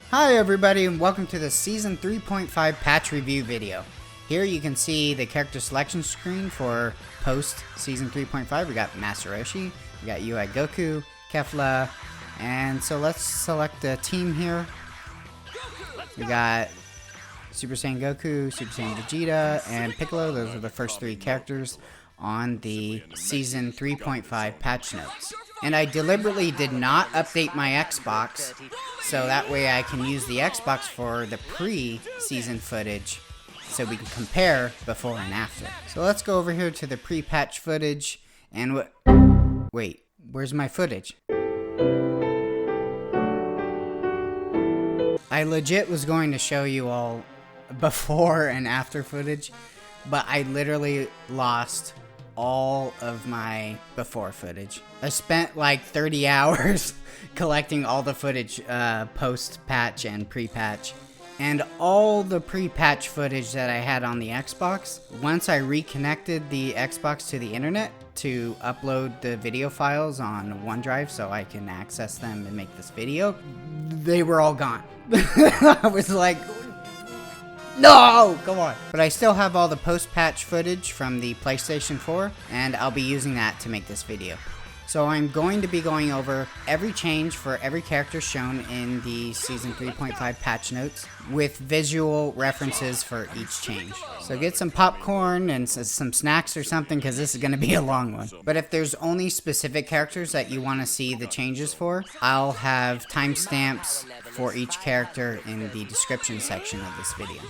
Hi everybody and welcome to the Season 3.5 patch review video. Here you can see the character selection screen for post Season 3.5. We got Master Roshi, we got UI Goku, Kefla, and so let's select a team here. We got Super Saiyan Goku, Super Saiyan Vegeta, and Piccolo. Those are the first three characters on the Season 3.5 patch notes. And I deliberately did not update my Xbox, so that way I can use the Xbox for the pre-season footage, so we can compare before and after. So let's go over here to the pre-patch footage, and wait, where's my footage? I legit was going to show you all before and after footage, but I literally lost all of my before footage. I spent like 30 hours collecting all the footage post-patch and pre-patch. And all the pre-patch footage that I had on the Xbox, once I reconnected the Xbox to the internet to upload the video files on OneDrive so I can access them and make this video, they were all gone. I was like, no, come on. But I still have all the post-patch footage from the PlayStation 4, and I'll be using that to make this video. So I'm going to be going over every change for every character shown in the Season 3.5 patch notes with visual references for each change. So get some popcorn and some snacks or something, because this is going to be a long one. But if there's only specific characters that you want to see the changes for, I'll have timestamps for each character in the description section of this video.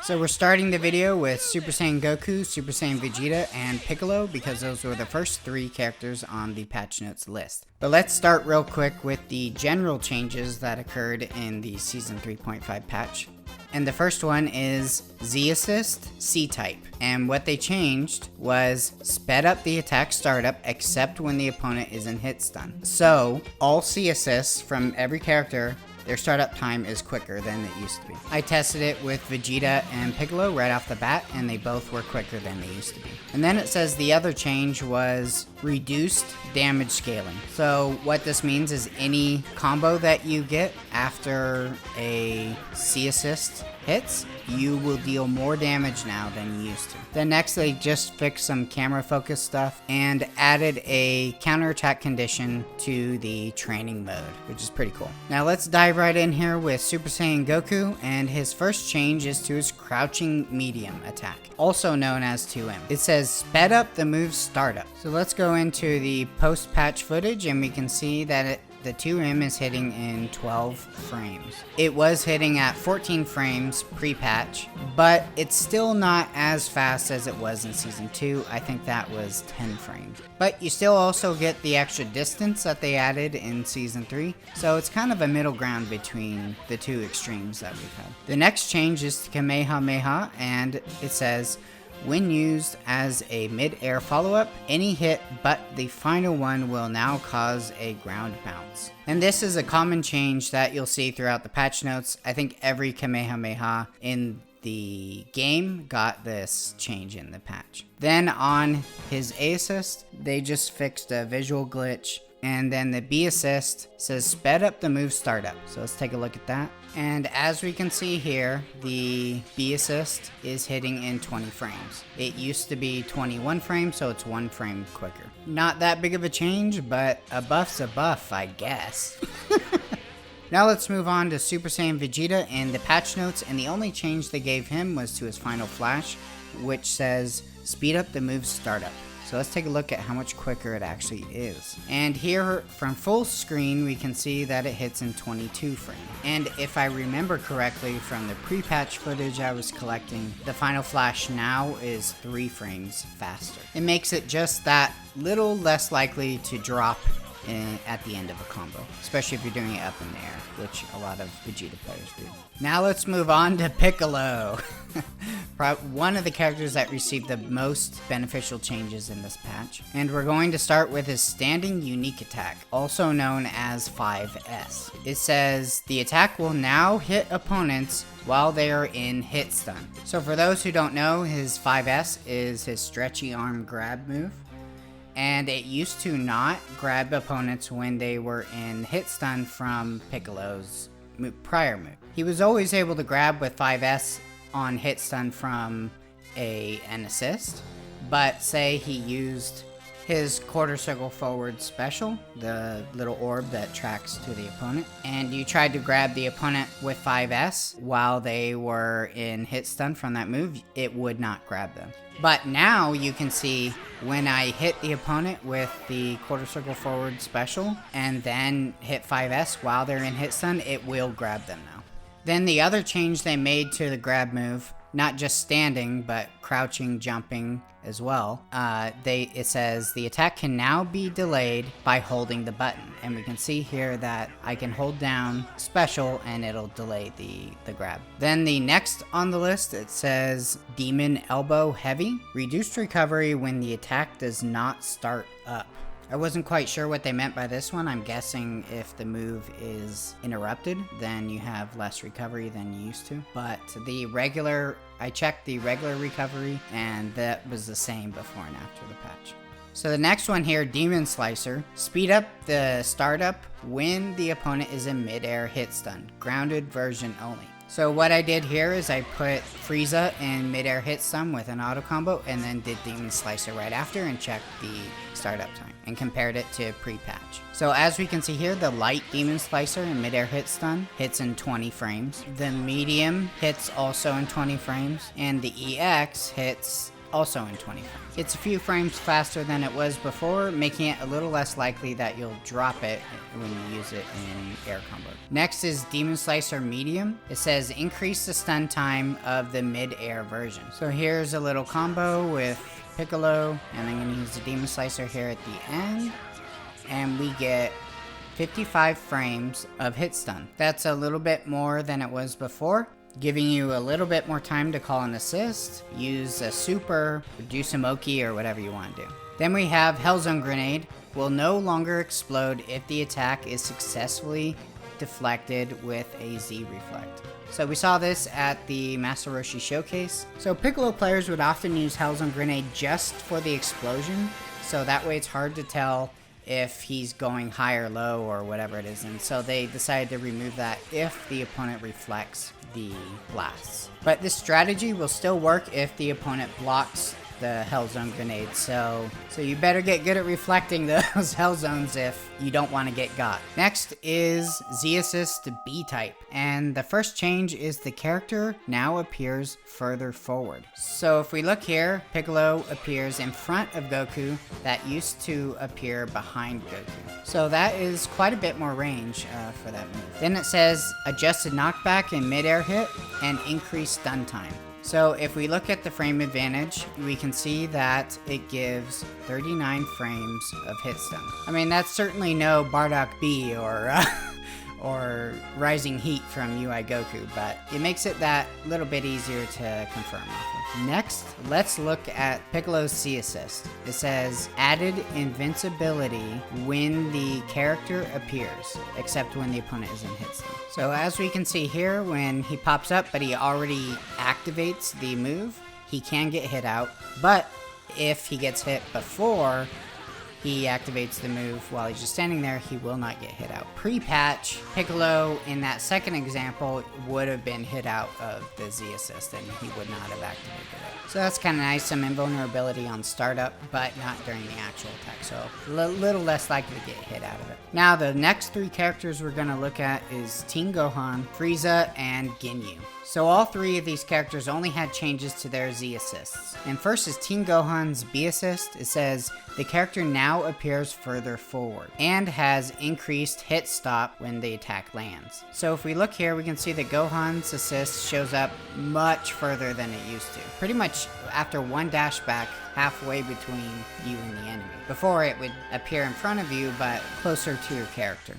So we're starting the video with Super Saiyan Goku, Super Saiyan Vegeta, and Piccolo, because those were the first three characters on the patch notes list. But let's start real quick with the general changes that occurred in the Season 3.5 patch. And the first one is Z Assist C-Type. And what they changed was sped up the attack startup except when the opponent is in hit stun. So all C assists from every character, their startup time is quicker than it used to be. I tested it with Vegeta and Piccolo right off the bat, and they both were quicker than they used to be. And then it says the other change was reduced damage scaling. So what this means is any combo that you get after a C assist hits, you will deal more damage now than you used to. Then next they just fixed some camera focus stuff and added a counterattack condition to the training mode, which is pretty cool. Now let's dive right in here with Super Saiyan Goku, and his first change is to his crouching medium attack, also known as 2M. It says sped up the move startup. So let's go into the post-patch footage and we can see that the 2M is hitting in 12 frames. It was hitting at 14 frames pre-patch, but it's still not as fast as it was in Season 2. I think that was 10 frames. But you still also get the extra distance that they added in Season 3, so it's kind of a middle ground between the two extremes that we've had. The next change is to Kamehameha, and it says, when used as a mid-air follow-up, any hit but the final one will now cause a ground bounce. And this is a common change that you'll see throughout the patch notes. I think every Kamehameha in the game got this change in the patch. Then on his A assist, they just fixed a visual glitch. And then the B assist says sped up the move startup. So let's take a look at that. And as we can see here, the B assist is hitting in 20 frames. It used to be 21 frames, so it's 1 frame quicker. Not that big of a change, but a buff's a buff, I guess. Now let's move on to Super Saiyan Vegeta and the patch notes, and the only change they gave him was to his final flash, which says speed up the move startup. So let's take a look at how much quicker it actually is. And here from full screen, we can see that it hits in 22 frames. And if I remember correctly from the pre-patch footage I was collecting, the final flash now is 3 frames faster. It makes it just that little less likely to drop at the end of a combo, especially if you're doing it up in the air, which a lot of Vegeta players do. Now let's move on to Piccolo. One of the characters that received the most beneficial changes in this patch. And we're going to start with his standing unique attack, also known as 5S. It says the attack will now hit opponents while they are in hit stun. So for those who don't know, his 5S is his stretchy arm grab move. And it used to not grab opponents when they were in hit stun from Piccolo's prior move. He was always able to grab with 5S on hit stun from an assist, but say he used his quarter circle forward special, the little orb that tracks to the opponent, and you tried to grab the opponent with 5S while they were in hit stun from that move, it would not grab them. But now you can see when I hit the opponent with the quarter circle forward special and then hit 5S while they're in hit stun, it will grab them now. Then the other change they made to the grab move, not just standing, but crouching, jumping as well. It says the attack can now be delayed by holding the button. And we can see here that I can hold down special and it'll delay the grab. Then the next on the list, it says Demon Elbow Heavy. Reduced recovery when the attack does not start up. I wasn't quite sure what they meant by this one. I'm guessing if the move is interrupted, then you have less recovery than you used to. But I checked the regular recovery, and that was the same before and after the patch. So the next one here, Demon Slicer. Speed up the startup when the opponent is in midair hit stun. Grounded version only. So what I did here is I put Frieza in midair hit stun with an auto combo and then did Demon Slicer right after and checked the startup time and compared it to pre-patch. So as we can see here, the light Demon Slicer in midair hit stun hits in 20 frames. The medium hits also in 20 frames, and the EX hits also in 20 frames. It's a few frames faster than it was before, making it a little less likely that you'll drop it when you use it in air combo. Next is Demon Slicer Medium. It says increase the stun time of the mid-air version. So here's a little combo with Piccolo, and I'm going to use the Demon Slicer here at the end, and we get 55 frames of hit stun. That's a little bit more than it was before, giving you a little bit more time to call an assist, use a super, or do some Oki or whatever you want to do. Then we have Hellzone Grenade. Will no longer explode if the attack is successfully deflected with a Z Reflect. So we saw this at the Master Roshi showcase. So Piccolo players would often use Hellzone Grenade just for the explosion, so that way it's hard to tell if he's going high or low or whatever it is, and so they decided to remove that if the opponent reflects the blasts. But this strategy will still work if the opponent blocks the Hellzone Grenade, so you better get good at reflecting those Hellzones if you don't want to get got. Next is Z-Assist B-Type, and the first change is the character now appears further forward. So if we look here, Piccolo appears in front of Goku that used to appear behind Goku. So that is quite a bit more range for that move. Then it says adjusted knockback and mid-air hit and increased stun time. So if we look at the frame advantage, we can see that it gives 39 frames of hit stun. I mean, that's certainly no Bardock B or Rising Heat from UI Goku, but it makes it that little bit easier to confirm off of. Next, let's look at Piccolo's C-Assist. It says, added invincibility when the character appears, except when the opponent is in hit stun. So as we can see here, when he pops up, but he already activates the move, he can get hit out, but if he gets hit before he activates the move while he's just standing there, he will not get hit out. Pre-patch, Piccolo, in that second example, would have been hit out of the Z-Assist, and he would not have activated it. So that's kind of nice, some invulnerability on startup, but not during the actual attack, so a little less likely to get hit out of it. Now, the next three characters we're going to look at is Tien Gohan, Frieza, and Ginyu. So all three of these characters only had changes to their Z-Assists. And first is Tien Gohan's B-Assist. It says, the character now appears further forward and has increased hit stop when the attack lands. So if we look here, we can see that Gohan's assist shows up much further than it used to. Pretty much after one dash back, halfway between you and the enemy. Before it would appear in front of you, but closer to your character.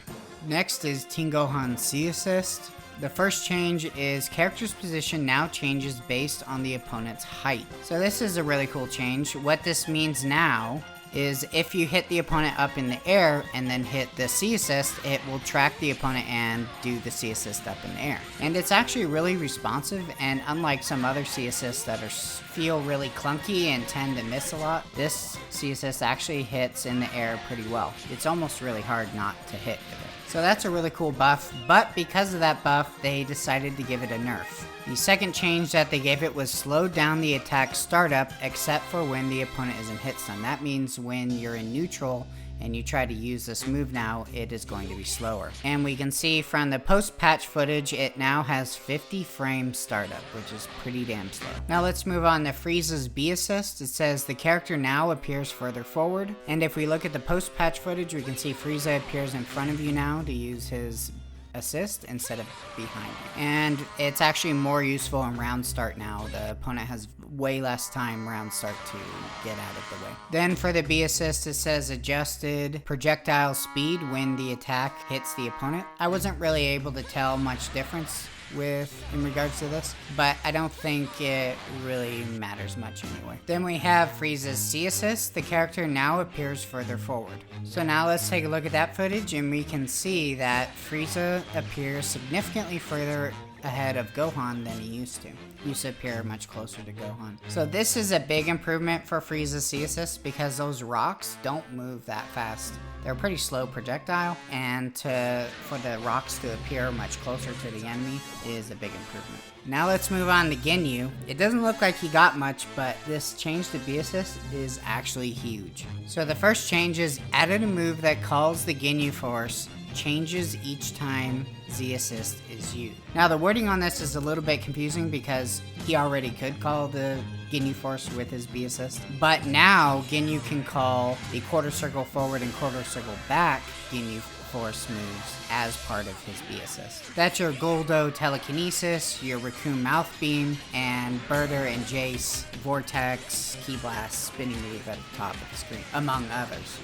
Next is Tien Gohan's C-Assist. The first change is character's position now changes based on the opponent's height. So this is a really cool change. What this means now is if you hit the opponent up in the air and then hit the C assist, it will track the opponent and do the C assist up in the air. And it's actually really responsive, and unlike some other C assists that feel really clunky and tend to miss a lot, this C assist actually hits in the air pretty well. It's almost really hard not to hit with it. So that's a really cool buff, but because of that buff, they decided to give it a nerf. The second change that they gave it was slowed down the attack startup, except for when the opponent is in hit stun. That means when you're in neutral and you try to use this move now, it is going to be slower. And we can see from the post-patch footage, it now has 50 frames startup, which is pretty damn slow. Now let's move on to Frieza's B assist. It says the character now appears further forward. And if we look at the post-patch footage, we can see Frieza appears in front of you now to use his assist instead of behind you. And it's actually more useful in round start now. The opponent has way less time round start to get out of the way. Then for the B assist, it says adjusted projectile speed when the attack hits the opponent. I wasn't really able to tell much difference in regards to this, but I don't think it really matters much anyway. Then we have Frieza's C assist. The character now appears further forward. So now let's take a look at that footage, and we can see that Frieza appears significantly further ahead of Gohan than he used to. He used to appear much closer to Gohan. So this is a big improvement for Frieza's C assist because those rocks don't move that fast. They're a pretty slow projectile, and for the rocks to appear much closer to the enemy is a big improvement. Now let's move on to Ginyu. It doesn't look like he got much, but this change to B assist is actually huge. So the first change is added a move that calls the Ginyu Force, changes each time Z assist is used. Now the wording on this is a little bit confusing because he already could call the Ginyu Force with his B assist, but now Ginyu can call the quarter circle forward and quarter circle back Ginyu Force moves as part of his B assist. That's your Goldo Telekinesis, your Raccoon Mouth Beam, and Burter and Jace Vortex Ki Blast spinning move at the top of the screen, among others.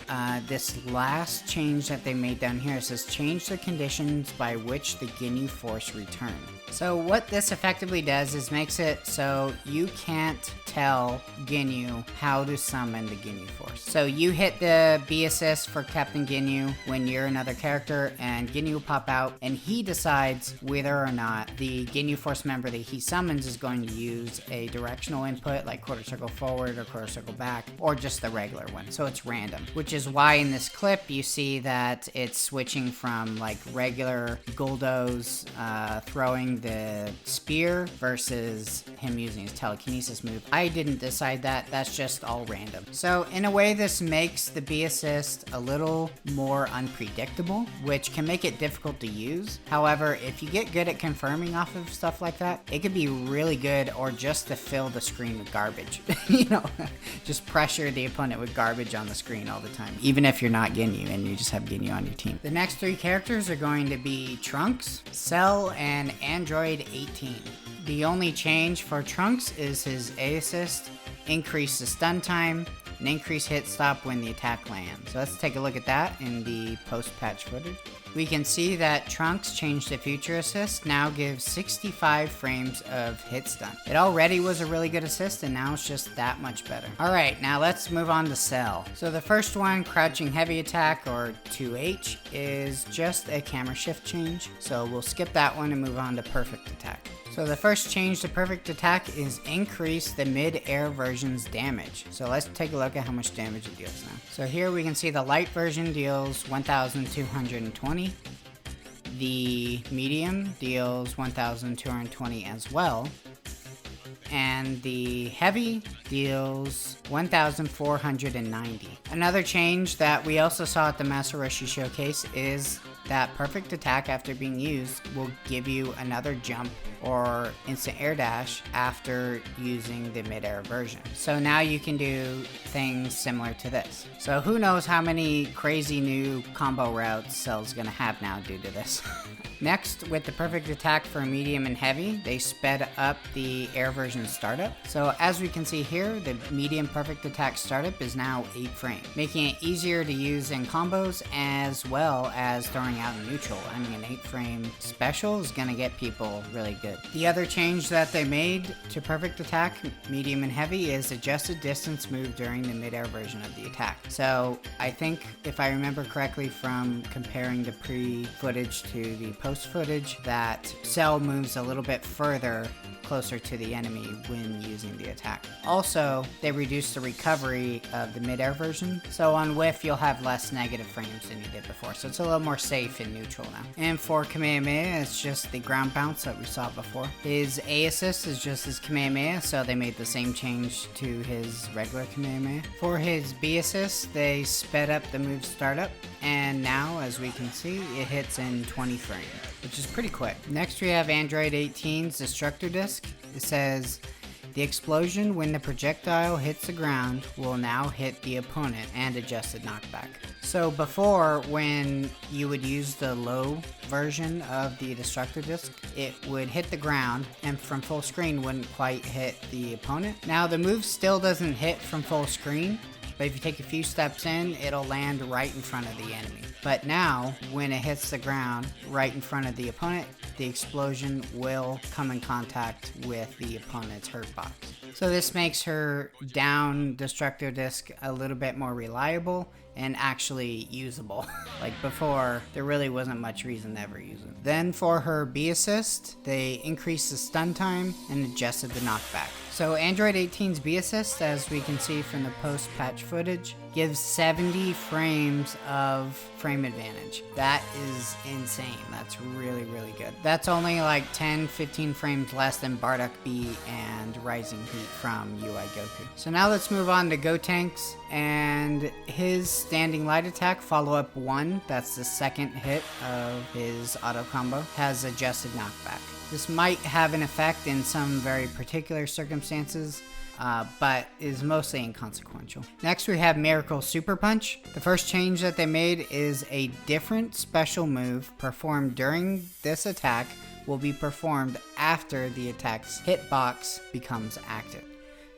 This last change that they made down here says change the conditions by which the Ginyu Force return. So what this effectively does is makes it so you can't tell Ginyu how to summon the Ginyu Force. So you hit the B assist for Captain Ginyu when you're another character, and Ginyu will pop out, and he decides whether or not the Ginyu Force member that he summons is going to use a directional input like quarter circle forward or quarter circle back, or just the regular one. So it's random, which is why in this clip you see that it's switching from like regular Goldos throwing the spear versus him using his telekinesis move. I didn't decide that. That's just all random. So in a way, this makes the B assist a little more unpredictable, which can make it difficult to use. However, if you get good at confirming off of stuff like that, it could be really good, or just to fill the screen with garbage. You know, just pressure the opponent with garbage on the screen all the time, even if you're not Ginyu and you just have Ginyu on your team. The next three characters are going to be Trunks, Cell, and Android 18. The only change for Trunks is his A assist, increase the stun time, and increase hit stop when the attack lands. So let's take a look at that in the post-patch footage. We can see that Trunks changed the future assist, now gives 65 frames of hit stun. It already was a really good assist, and now it's just that much better. Alright, now let's move on to Cell. So the first one, crouching heavy attack, or 2H, is just a camera shift change. So we'll skip that one and move on to perfect attack. So the first change to perfect attack is increase the mid-air version's damage. So let's take a look at how much damage it deals now. So here we can see the light version deals 1,220. The medium deals 1,220 as well. And the heavy deals 1,490. Another change that we also saw at the Master Roshi showcase is that perfect attack after being used will give you another jump or instant air dash after using the mid-air version. So now you can do things similar to this. So who knows how many crazy new combo routes Cell's gonna have now due to this. Next, with the perfect attack for medium and heavy, they sped up the air version startup. So as we can see here, the medium perfect attack startup is now 8 frames, making it easier to use in combos as well as throwing out in neutral. I mean, an 8 frame special is gonna get people really good. The other change that they made to perfect attack, medium and heavy, is adjusted distance move during the mid-air version of the attack. So I think if I remember correctly from comparing the pre-footage to the post-footage, that Cell moves a little bit further closer to the enemy when using the attack. Also, they reduced the recovery of the mid-air version, so on whiff you'll have less negative frames than you did before, so it's a little more safe in neutral now. And for Kamehameha, it's just the ground bounce that we saw before. His A assist is just his Kamehameha, so they made the same change to his regular Kamehameha. For his B assist, they sped up the move startup, and now, as we can see, it hits in 20 frames, which is pretty quick. Next we have Android 18's Destructor Disc. It says, the explosion when the projectile hits the ground will now hit the opponent and adjusted knockback. So before, when you would use the low version of the Destructor Disc, it would hit the ground and from full screen wouldn't quite hit the opponent. Now the move still doesn't hit from full screen, but if you take a few steps in, it'll land right in front of the enemy. But now, when it hits the ground right in front of the opponent, the explosion will come in contact with the opponent's hurt box. So this makes her down Destructor Disc a little bit more reliable and actually usable. Like before, there really wasn't much reason to ever use it. Then for her B assist, they increased the stun time and adjusted the knockback. So Android 18's B assist, as we can see from the post-patch footage, gives 70 frames of frame advantage. That is insane. That's really, really good. That's only like 10-15 frames less than Bardock B and Rising Heat from UI Goku. So now let's move on to Gotenks, and his standing light attack follow-up 1, that's the second hit of his auto combo, has adjusted knockback. This might have an effect in some very particular circumstances, but is mostly inconsequential. Next we have Miracle Super Punch. The first change that they made is a different special move performed during this attack will be performed after the attack's hitbox becomes active.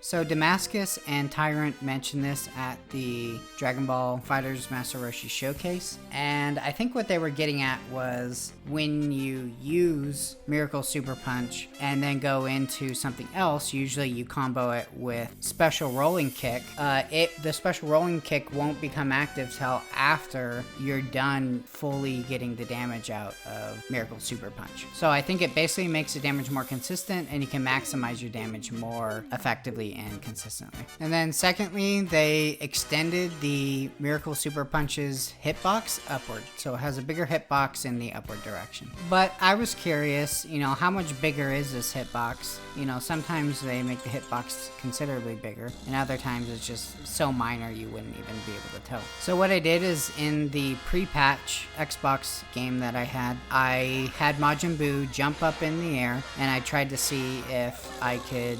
So Damascus and Tyrant mentioned this at the Dragon Ball FighterZ Master Roshi showcase, and I think what they were getting at was when you use Miracle Super Punch and then go into something else, usually you combo it with Special Rolling Kick, the Special Rolling Kick won't become active till after you're done fully getting the damage out of Miracle Super Punch. So I think it basically makes the damage more consistent and you can maximize your damage more effectively and consistently. And then secondly, they extended the Miracle Super Punch's hitbox upward, so it has a bigger hitbox in the upward direction. But I was curious, how much bigger is this hitbox? Sometimes they make the hitbox considerably bigger, and other times it's just so minor you wouldn't even be able to tell. So what I did is, in the pre-patch Xbox game that I had Majin Buu jump up in the air, and I tried to see if I could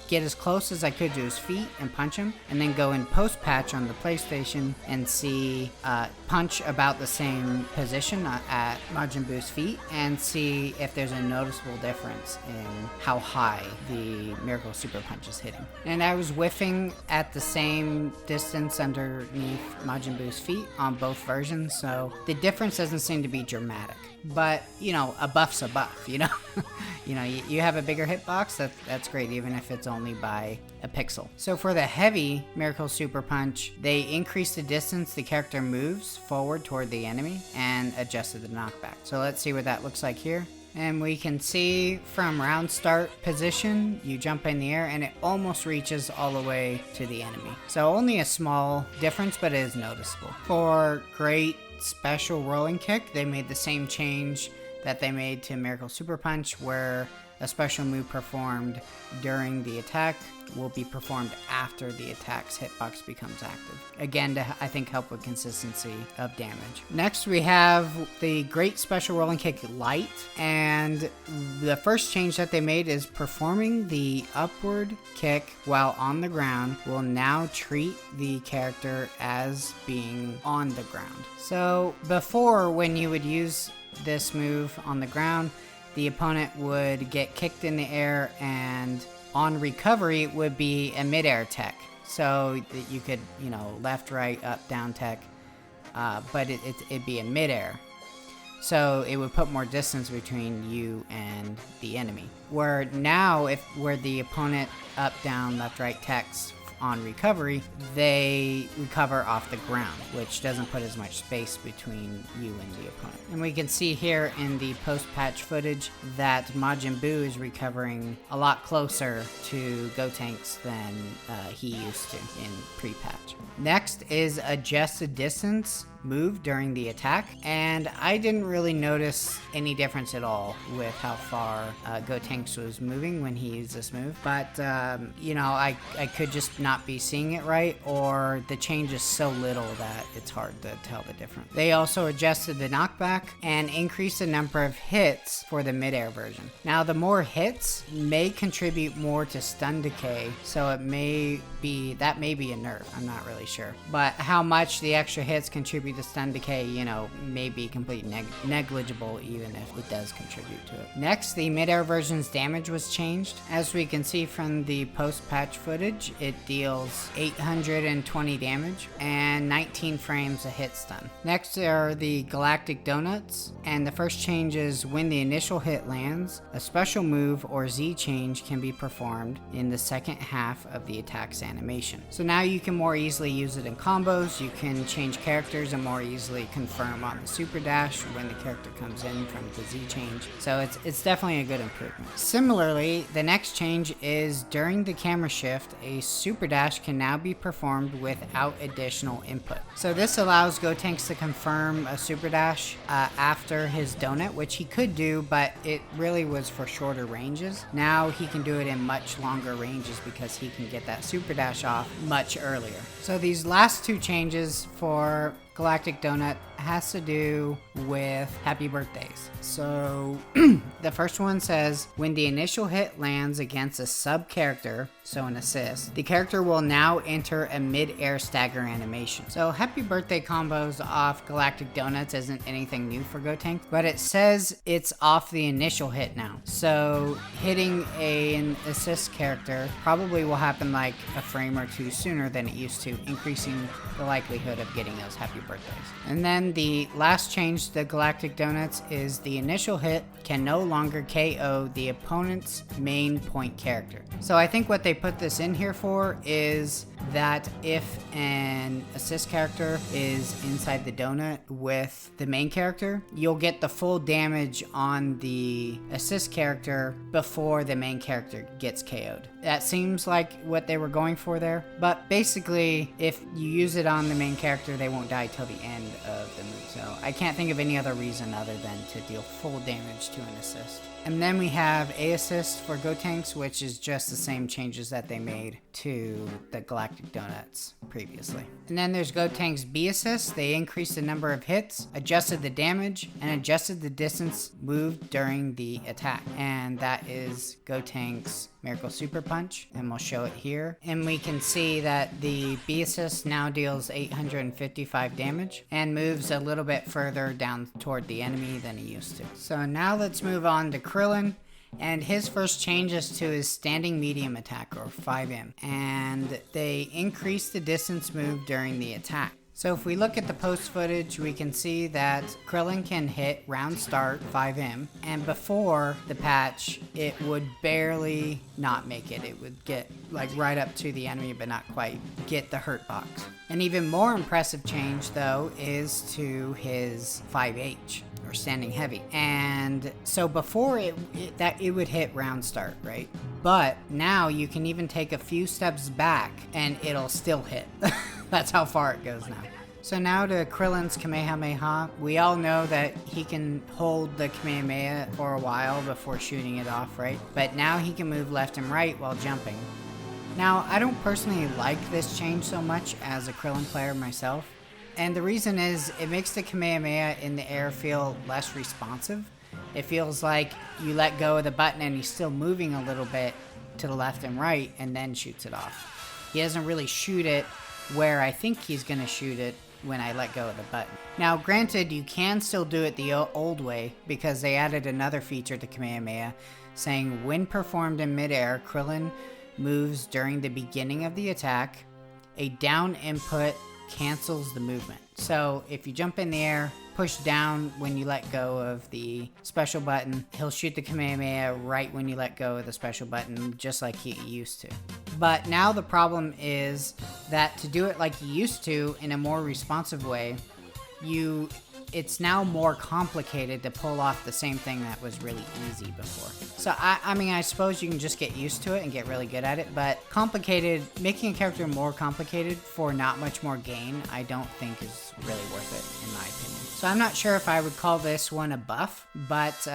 get as close as I could to his feet and punch him, and then go in post-patch on the PlayStation and see punch about the same position at Majin Buu's feet and see if there's a noticeable difference in how high the Miracle Super Punch is hitting. And I was whiffing at the same distance underneath Majin Buu's feet on both versions, so the difference doesn't seem to be dramatic. But, a buff's a buff, you have a bigger hitbox, that's great, even if it's only by a pixel. So for the heavy Miracle Super Punch, they increased the distance the character moves forward toward the enemy and adjusted the knockback. So let's see what that looks like here. And we can see from round start position, you jump in the air and it almost reaches all the way to the enemy. So only a small difference, but it is noticeable. For great Special Rolling Kick, they made the same change that they made to Miracle Super Punch, where a special move performed during the attack will be performed after the attack's hitbox becomes active. Again, to, I think, help with consistency of damage. Next, we have the Great Special Rolling Kick Light, and the first change that they made is performing the upward kick while on the ground will now treat the character as being on the ground. So before, when you would use this move on the ground, the opponent would get kicked in the air, and on recovery would be a mid-air tech. So that you could, left, right, up, down tech, but it'd be a mid-air. So it would put more distance between you and the enemy. Where now, where the opponent up, down, left, right techs on recovery, they recover off the ground, which doesn't put as much space between you and the opponent. And we can see here in the post-patch footage that Majin Buu is recovering a lot closer to Gotenks than he used to in pre-patch. Next is adjusted distance move during the attack, and I didn't really notice any difference at all with how far Gotenks was moving when he used this move, but I could just not be seeing it right, or the change is so little that it's hard to tell the difference. They also adjusted the knockback and increased the number of hits for the mid-air version. Now the more hits may contribute more to stun decay, so that may be a nerf, I'm not really sure, but how much the extra hits contribute to stun decay, may be completely negligible, even if it does contribute to it. Next, the mid-air version's damage was changed. As we can see from the post-patch footage, it deals 820 damage and 19 frames a hit stun. Next are the Galactic Donuts, and the first change is when the initial hit lands, a special move or Z change can be performed in the second half of the attack's animation. So now you can more easily use it in combos, you can change characters and more easily confirm on the super dash when the character comes in from the Z change. So it's definitely a good improvement. Similarly, the next change is during the camera shift, a super dash can now be performed without additional input. So this allows Gotenks to confirm a super dash after his donut, which he could do, but it really was for shorter ranges. Now he can do it in much longer ranges because he can get that super dash off much earlier. So these last two changes for Galactic Donut has to do with happy birthdays. So the first one says when the initial hit lands against a sub character, so an assist, the character will now enter a mid-air stagger animation. So happy birthday combos off Galactic Donuts isn't anything new for Gotenks, but it says it's off the initial hit now. So hitting an assist character probably will happen like a frame or two sooner than it used to, increasing the likelihood of getting those happy birthdays. And then the last change to Galactic Donuts is the initial hit can no longer KO the opponent's main point character. So I think what they put this in here for is that if an assist character is inside the donut with the main character, you'll get the full damage on the assist character before the main character gets KO'd. That seems like what they were going for there, but basically if you use it on the main character, they won't die till the end of the move. So I can't think of any other reason other than to deal full damage to an assist. And then we have A assist for Gotenks, which is just the same changes that they made to the Galactic Donuts previously. And then there's Gotenks B assist. They increased the number of hits, adjusted the damage, and adjusted the distance moved during the attack. And that is Gotenks Miracle Super Punch, and we'll show it here. And we can see that the B assist now deals 855 damage and moves a little bit further down toward the enemy than he used to. So now let's move on to Krillin. And his first change is to his standing medium attack, or 5M, and they increase the distance moved during the attack. So if we look at the post footage, we can see that Krillin can hit round start 5M, and before the patch, it would barely not make it. It would get like right up to the enemy, but not quite get the hurt box. An even more impressive change though is to his 5H, or standing heavy. And so before it would hit round start, right? But now you can even take a few steps back and it'll still hit. That's how far it goes now. So now to Krillin's Kamehameha. We all know that he can hold the Kamehameha for a while before shooting it off, right? But now he can move left and right while jumping. Now, I don't personally like this change so much as a Krillin player myself. And the reason is it makes the Kamehameha in the air feel less responsive. It feels like you let go of the button and he's still moving a little bit to the left and right and then shoots it off. He doesn't really shoot it where I think he's going to shoot it when I let go of the button. Now granted, you can still do it the old way because they added another feature to Kamehameha saying when performed in midair, Krillin moves during the beginning of the attack. A down input cancels the movement. So if you jump in the air, push down when you let go of the special button, he'll shoot the Kamehameha right when you let go of the special button, just like he used to. But now the problem is that to do it like you used to in a more responsive way, it's now more complicated to pull off the same thing that was really easy before. So I mean, I suppose you can just get used to it and get really good at it, but making a character more complicated for not much more gain, I don't think is really worth it, in my opinion. So I'm not sure if I would call this one a buff, but,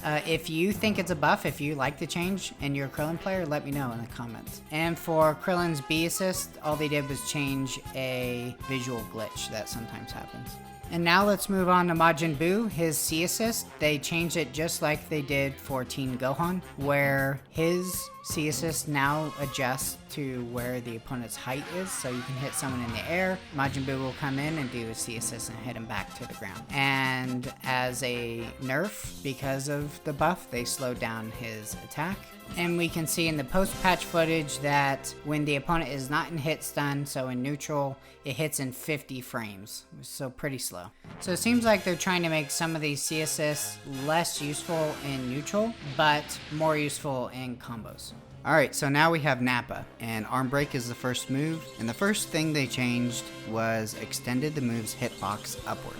if you think it's a buff, if you like the change and you're a Krillin player, let me know in the comments. And for Krillin's B assist, all they did was change a visual glitch that sometimes happens. And now let's move on to Majin Buu, his C assist. They changed it just like they did for Tien Gohan, where his C assist now adjusts to where the opponent's height is, so you can hit someone in the air, Majin Buu will come in and do a C assist and hit him back to the ground. And as a nerf, because of the buff, they slowed down his attack. And we can see in the post-patch footage that when the opponent is not in hit stun, so in neutral, it hits in 50 frames, so pretty slow. So it seems like they're trying to make some of these C assists less useful in neutral, but more useful in combos. Alright, so now we have Nappa, and Arm Break is the first move, and the first thing they changed was extended the move's hitbox upward.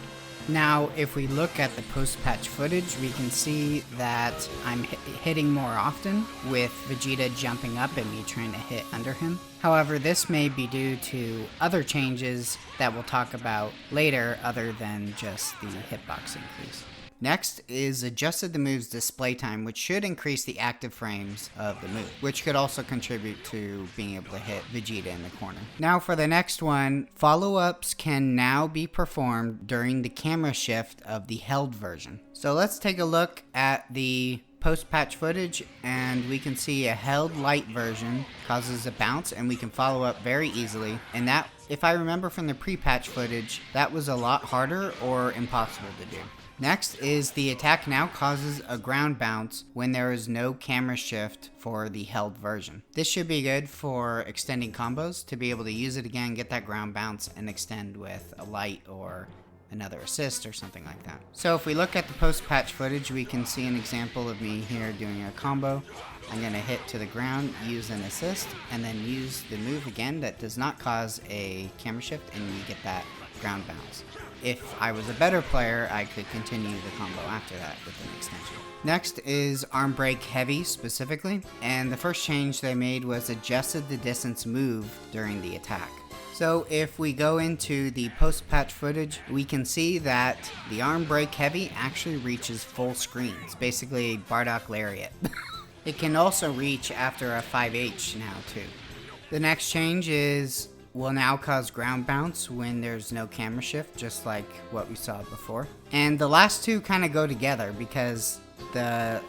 Now, if we look at the post-patch footage, we can see that I'm hitting more often, with Vegeta jumping up and me trying to hit under him. However, this may be due to other changes that we'll talk about later other than just the hitbox increase. Next is adjusted the move's display time, which should increase the active frames of the move, which could also contribute to being able to hit Vegeta in the corner. Now for the next one, follow-ups can now be performed during the camera shift of the held version. So let's take a look at the post-patch footage, and we can see a held light version causes a bounce, and we can follow up very easily. And that, if I remember from the pre-patch footage, that was a lot harder or impossible to do. Next is the attack now causes a ground bounce when there is no camera shift for the held version. This should be good for extending combos, to be able to use it again, get that ground bounce, and extend with a light or another assist or something like that. So if we look at the post-patch footage, we can see an example of me here doing a combo. I'm going to hit to the ground, use an assist, and then use the move again that does not cause a camera shift, and you get that ground bounce. If I was a better player, I could continue the combo after that with an extension. Next is Arm Break Heavy specifically, and the first change they made was adjusted the distance move during the attack. So if we go into the post-patch footage, we can see that the Arm Break Heavy actually reaches full screen. It's basically Bardock Lariat. It can also reach after a 5H now too. The next change will now cause ground bounce when there's no camera shift, just like what we saw before. And the last two kind of go together because the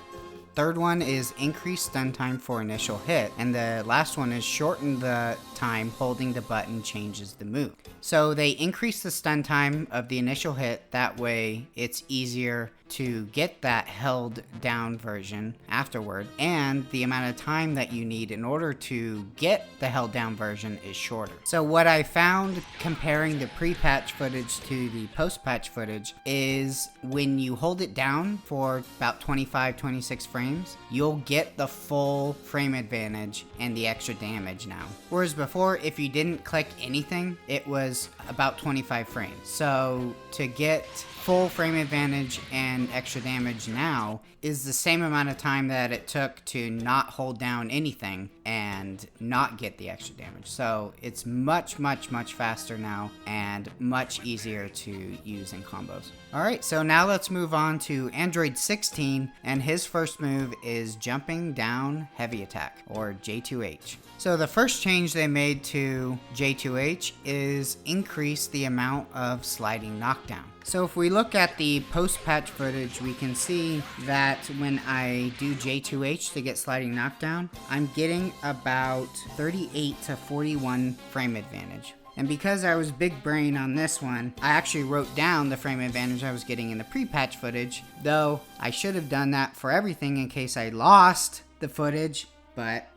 third one is increased stun time for initial hit, and the last one is shorten the time holding the button changes the move. So they increase the stun time of the initial hit, that way it's easier to get that held down version afterward, and the amount of time that you need in order to get the held down version is shorter. So what I found comparing the pre-patch footage to the post-patch footage is when you hold it down for about 25-26 frames, you'll get the full frame advantage and the extra damage now. Whereas before, if you didn't click anything, it was about 25 frames. So to get full frame advantage and extra damage now is the same amount of time that it took to not hold down anything and not get the extra damage. So it's much faster now and much easier to use in combos. Alright, so now let's move on to Android 16, and his first move is Jumping Down Heavy Attack, or J2H. So the first change they made to J2H is increase the amount of sliding knockdown. So if we look at the post-patch footage, we can see that when I do J2H to get sliding knockdown, I'm getting about 38 to 41 frame advantage. And because I was big brain on this one, I actually wrote down the frame advantage I was getting in the pre-patch footage, though I should have done that for everything in case I lost the footage, but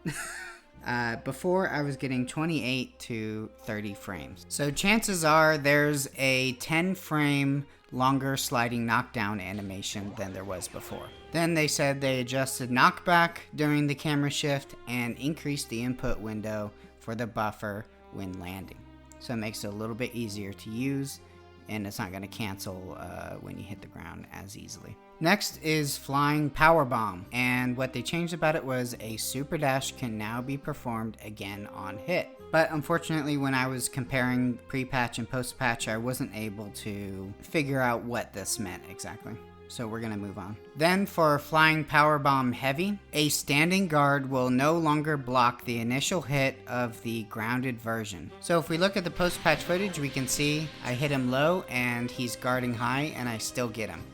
before I was getting 28 to 30 frames. So chances are there's a 10 frame longer sliding knockdown animation than there was before. Then they said they adjusted knockback during the camera shift and increased the input window for the buffer when landing. So it makes it a little bit easier to use, and it's not going to cancel when you hit the ground as easily. Next is Flying Power Bomb, and what they changed about it was a super dash can now be performed again on hit. But unfortunately, when I was comparing pre-patch and post-patch, I wasn't able to figure out what this meant exactly. So we're going to move on. Then for Flying Powerbomb Heavy, a standing guard will no longer block the initial hit of the grounded version. So if we look at the post-patch footage, we can see I hit him low and he's guarding high and I still get him.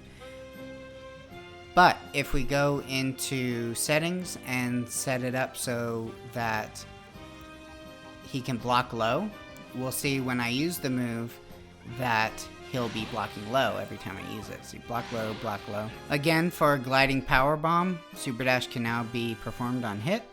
But if we go into settings and set it up so that he can block low, we'll see when I use the move that he'll be blocking low every time I use it. So block low, block low. Again, for Gliding Power Bomb, Super Dash can now be performed on hit.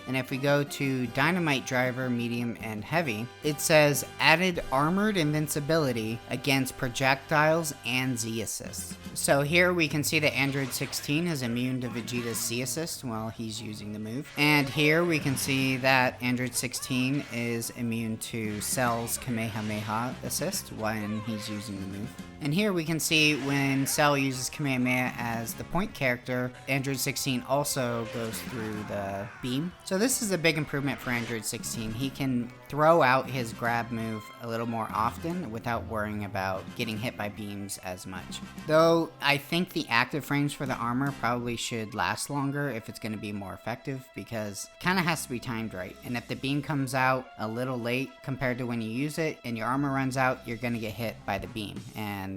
And if we go to Dynamite Driver, Medium, and Heavy, it says added armored invincibility against projectiles and Z-assist. So here we can see that Android 16 is immune to Vegeta's Z-assist while he's using the move. And here we can see that Android 16 is immune to Cell's Kamehameha assist when he's using the move. And here we can see when Cell uses Kamehameha as the point character, Android 16 also goes through the beam. So this is a big improvement for Android 16. He can throw out his grab move a little more often without worrying about getting hit by beams as much. Though I think the active frames for the armor probably should last longer if it's going to be more effective, because it kind of has to be timed right. And if the beam comes out a little late compared to when you use it and your armor runs out, you're going to get hit by the beam. And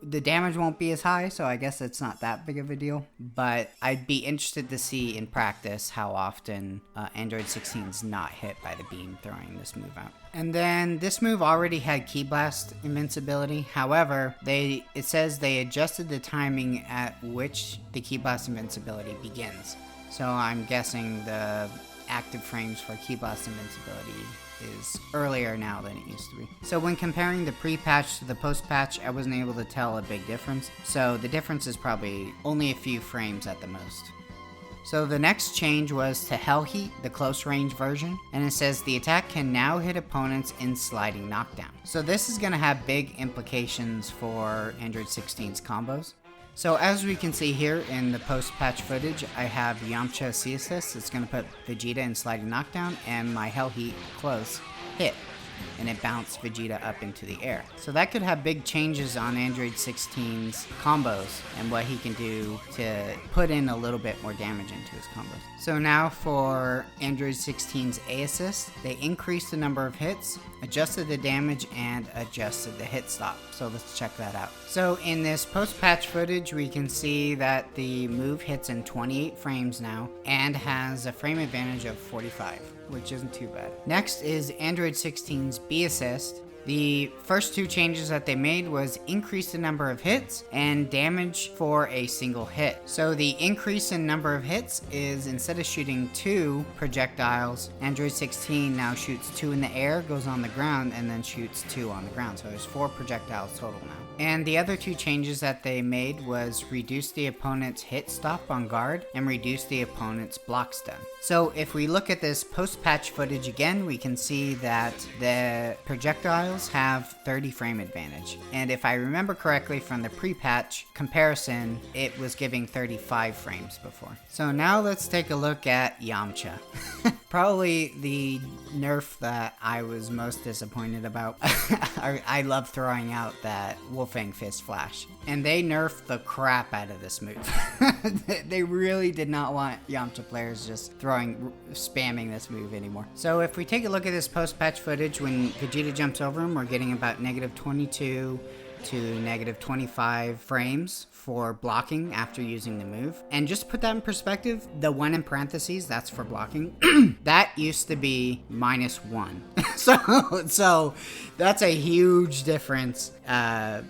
the damage won't be as high, so I guess it's not that big of a deal. But I'd be interested to see in practice how often Android 16 is not hit by the beam throwing this move out. And then this move already had Ki Blast invincibility. However, it says they adjusted the timing at which the Ki Blast invincibility begins. So I'm guessing the active frames for Ki Blast invincibility is earlier now than it used to be. So when comparing the pre-patch to the post-patch, I wasn't able to tell a big difference. So the difference is probably only a few frames at the most. So the next change was to Hell Heat, the close range version, and it says the attack can now hit opponents in sliding knockdown. So this is going to have big implications for Android 16's combos. So as we can see here in the post-patch footage, I have Yamcha C-assist. It's going to put Vegeta in sliding knockdown, and my Hell Heat close hit, and it bounced Vegeta up into the air. So that could have big changes on Android 16's combos and what he can do to put in a little bit more damage into his combos. So now for Android 16's A assist, they increased the number of hits, adjusted the damage, and adjusted the hit stop. So let's check that out. So in this post-patch footage, we can see that the move hits in 28 frames now and has a frame advantage of 45, which isn't too bad. Next is Android 16's B assist. The first two changes that they made was increase the number of hits and damage for a single hit. So the increase in number of hits is, instead of shooting 2 projectiles, Android 16 now shoots 2 in the air, goes on the ground, and then shoots 2 on the ground. So there's 4 projectiles total now. And the other two changes that they made was reduce the opponent's hit stop on guard and reduce the opponent's block stun. So if we look at this post-patch footage again, we can see that the projectiles have 30 frame advantage. And if I remember correctly from the pre-patch comparison, it was giving 35 frames before. So now let's take a look at Yamcha. Probably the nerf that I was most disappointed about. I love throwing out that Wolfang Fist Flash. And they nerfed the crap out of this move. They really did not want Yamcha players just spamming this move anymore. So if we take a look at this post-patch footage, when Vegeta jumps over him, we're getting about -22 to negative 25 frames for blocking after using the move. And just to put that in perspective, the 1 in parentheses, that's for blocking, that used to be -1. So that's a huge difference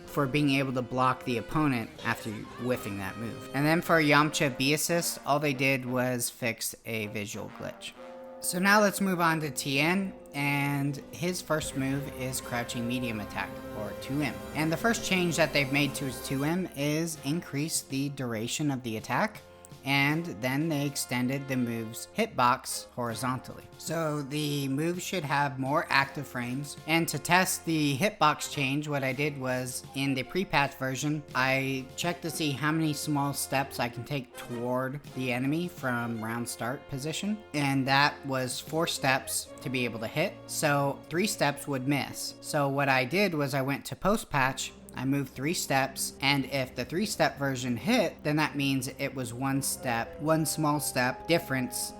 for being able to block the opponent after whiffing that move. And then for Yamcha B assist, all they did was fix a visual glitch. So now let's move on to Tien, and his first move is crouching medium attack, or 2M. And the first change that they've made to his 2M is increase the duration of the attack, and then they extended the move's hitbox horizontally. So the move should have more active frames, and to test the hitbox change, what I did was, in the pre-patch version, I checked to see how many small steps I can take toward the enemy from round start position, and that was 4 steps to be able to hit, so 3 steps would miss. So what I did was I went to post-patch, I moved 3 steps, and if the 3-step version hit, then that means it was 1 small step difference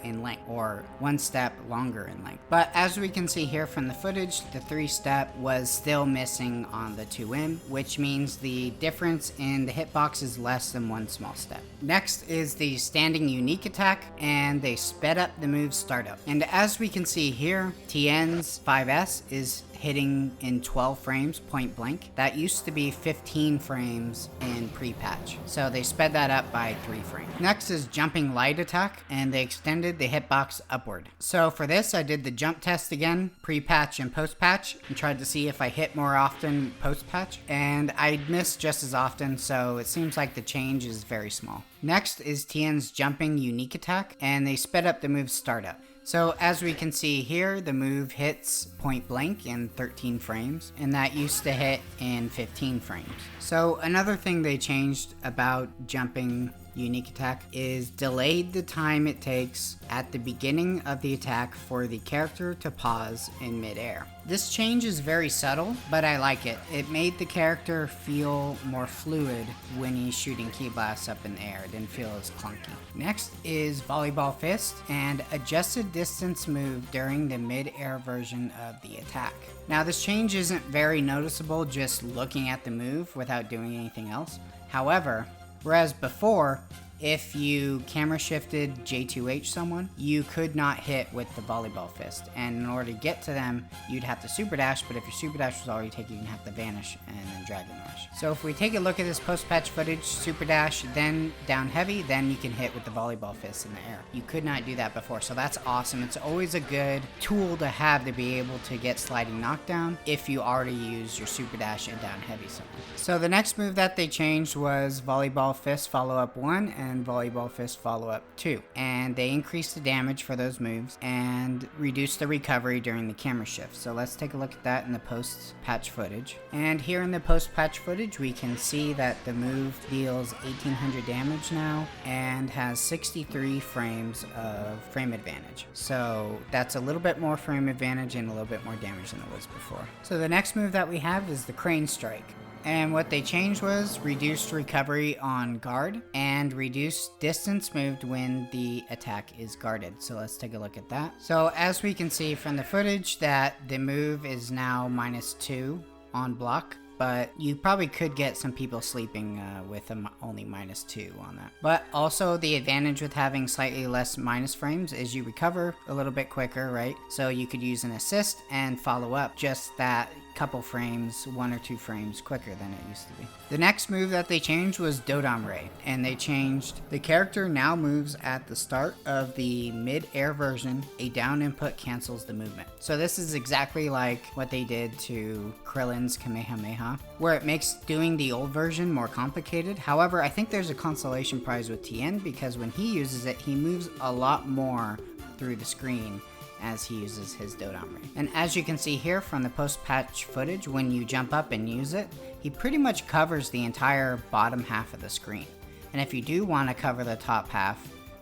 in length, or 1 step longer in length. But as we can see here from the footage, the 3-step was still missing on the 2M, which means the difference in the hitbox is less than 1 small step. Next is the standing unique attack, and they sped up the move startup. And as we can see here, Tien's 5S is hitting in 12 frames point blank. That used to be 15 frames in pre-patch, so they sped that up by 3 frames. Next is jumping light attack, and they extended the hitbox upward. So for this, I did the jump test again, pre-patch and post-patch, and tried to see if I hit more often post-patch, and I missed just as often, so it seems like the change is very small. Next is Tien's jumping unique attack, and they sped up the move's startup. So as we can see here, the move hits point blank in 13 frames, and that used to hit in 15 frames. So another thing they changed about jumping unique attack is delayed the time it takes at the beginning of the attack for the character to pause in midair. This change is very subtle, but I like it. It made the character feel more fluid when he's shooting ki blasts up in the air. It didn't feel as clunky. Next is volleyball fist, and adjusted distance move during the mid-air version of the attack. Now this change isn't very noticeable just looking at the move without doing anything else. However, whereas before, if you camera shifted J2H someone, you could not hit with the volleyball fist. And in order to get to them, you'd have to super dash, but if your super dash was already taken, you'd have to vanish and then dragon rush. So if we take a look at this post-patch footage, super dash, then down heavy, then you can hit with the volleyball fist in the air. You could not do that before, so that's awesome. It's always a good tool to have to be able to get sliding knockdown if you already use your super dash and down heavy somewhere. So the next move that they changed was volleyball fist follow-up 1 and volleyball fist follow-up 2, and they increased the damage for those moves and reduced the recovery during the camera shift. So let's take a look at that in the post-patch footage. And here in the post-patch footage, we can see that the move deals 1800 damage now and has 63 frames of frame advantage. So that's a little bit more frame advantage and a little bit more damage than it was before. So the next move that we have is the crane strike. And what they changed was reduced recovery on guard and reduced distance moved when the attack is guarded. So let's take a look at that. So as we can see from the footage that the move is now -2 on block, but you probably could get some people sleeping with only -2 on that. But also the advantage with having slightly less minus frames is you recover a little bit quicker, right? So you could use an assist and follow up just that couple frames, 1 or 2 frames quicker than it used to be. The next move that they changed was Dodam Ray, and they changed the character now moves at the start of the mid-air version. A down input cancels the movement. So this is exactly like what they did to Krillin's Kamehameha, where it makes doing the old version more complicated. However, I think there's a consolation prize with Tien because when he uses it, he moves a lot more through the screen as he uses his Dodam Ray. And as you can see here from the post-patch footage, when you jump up and use it, he pretty much covers the entire bottom half of the screen. And if you do want to cover the top half,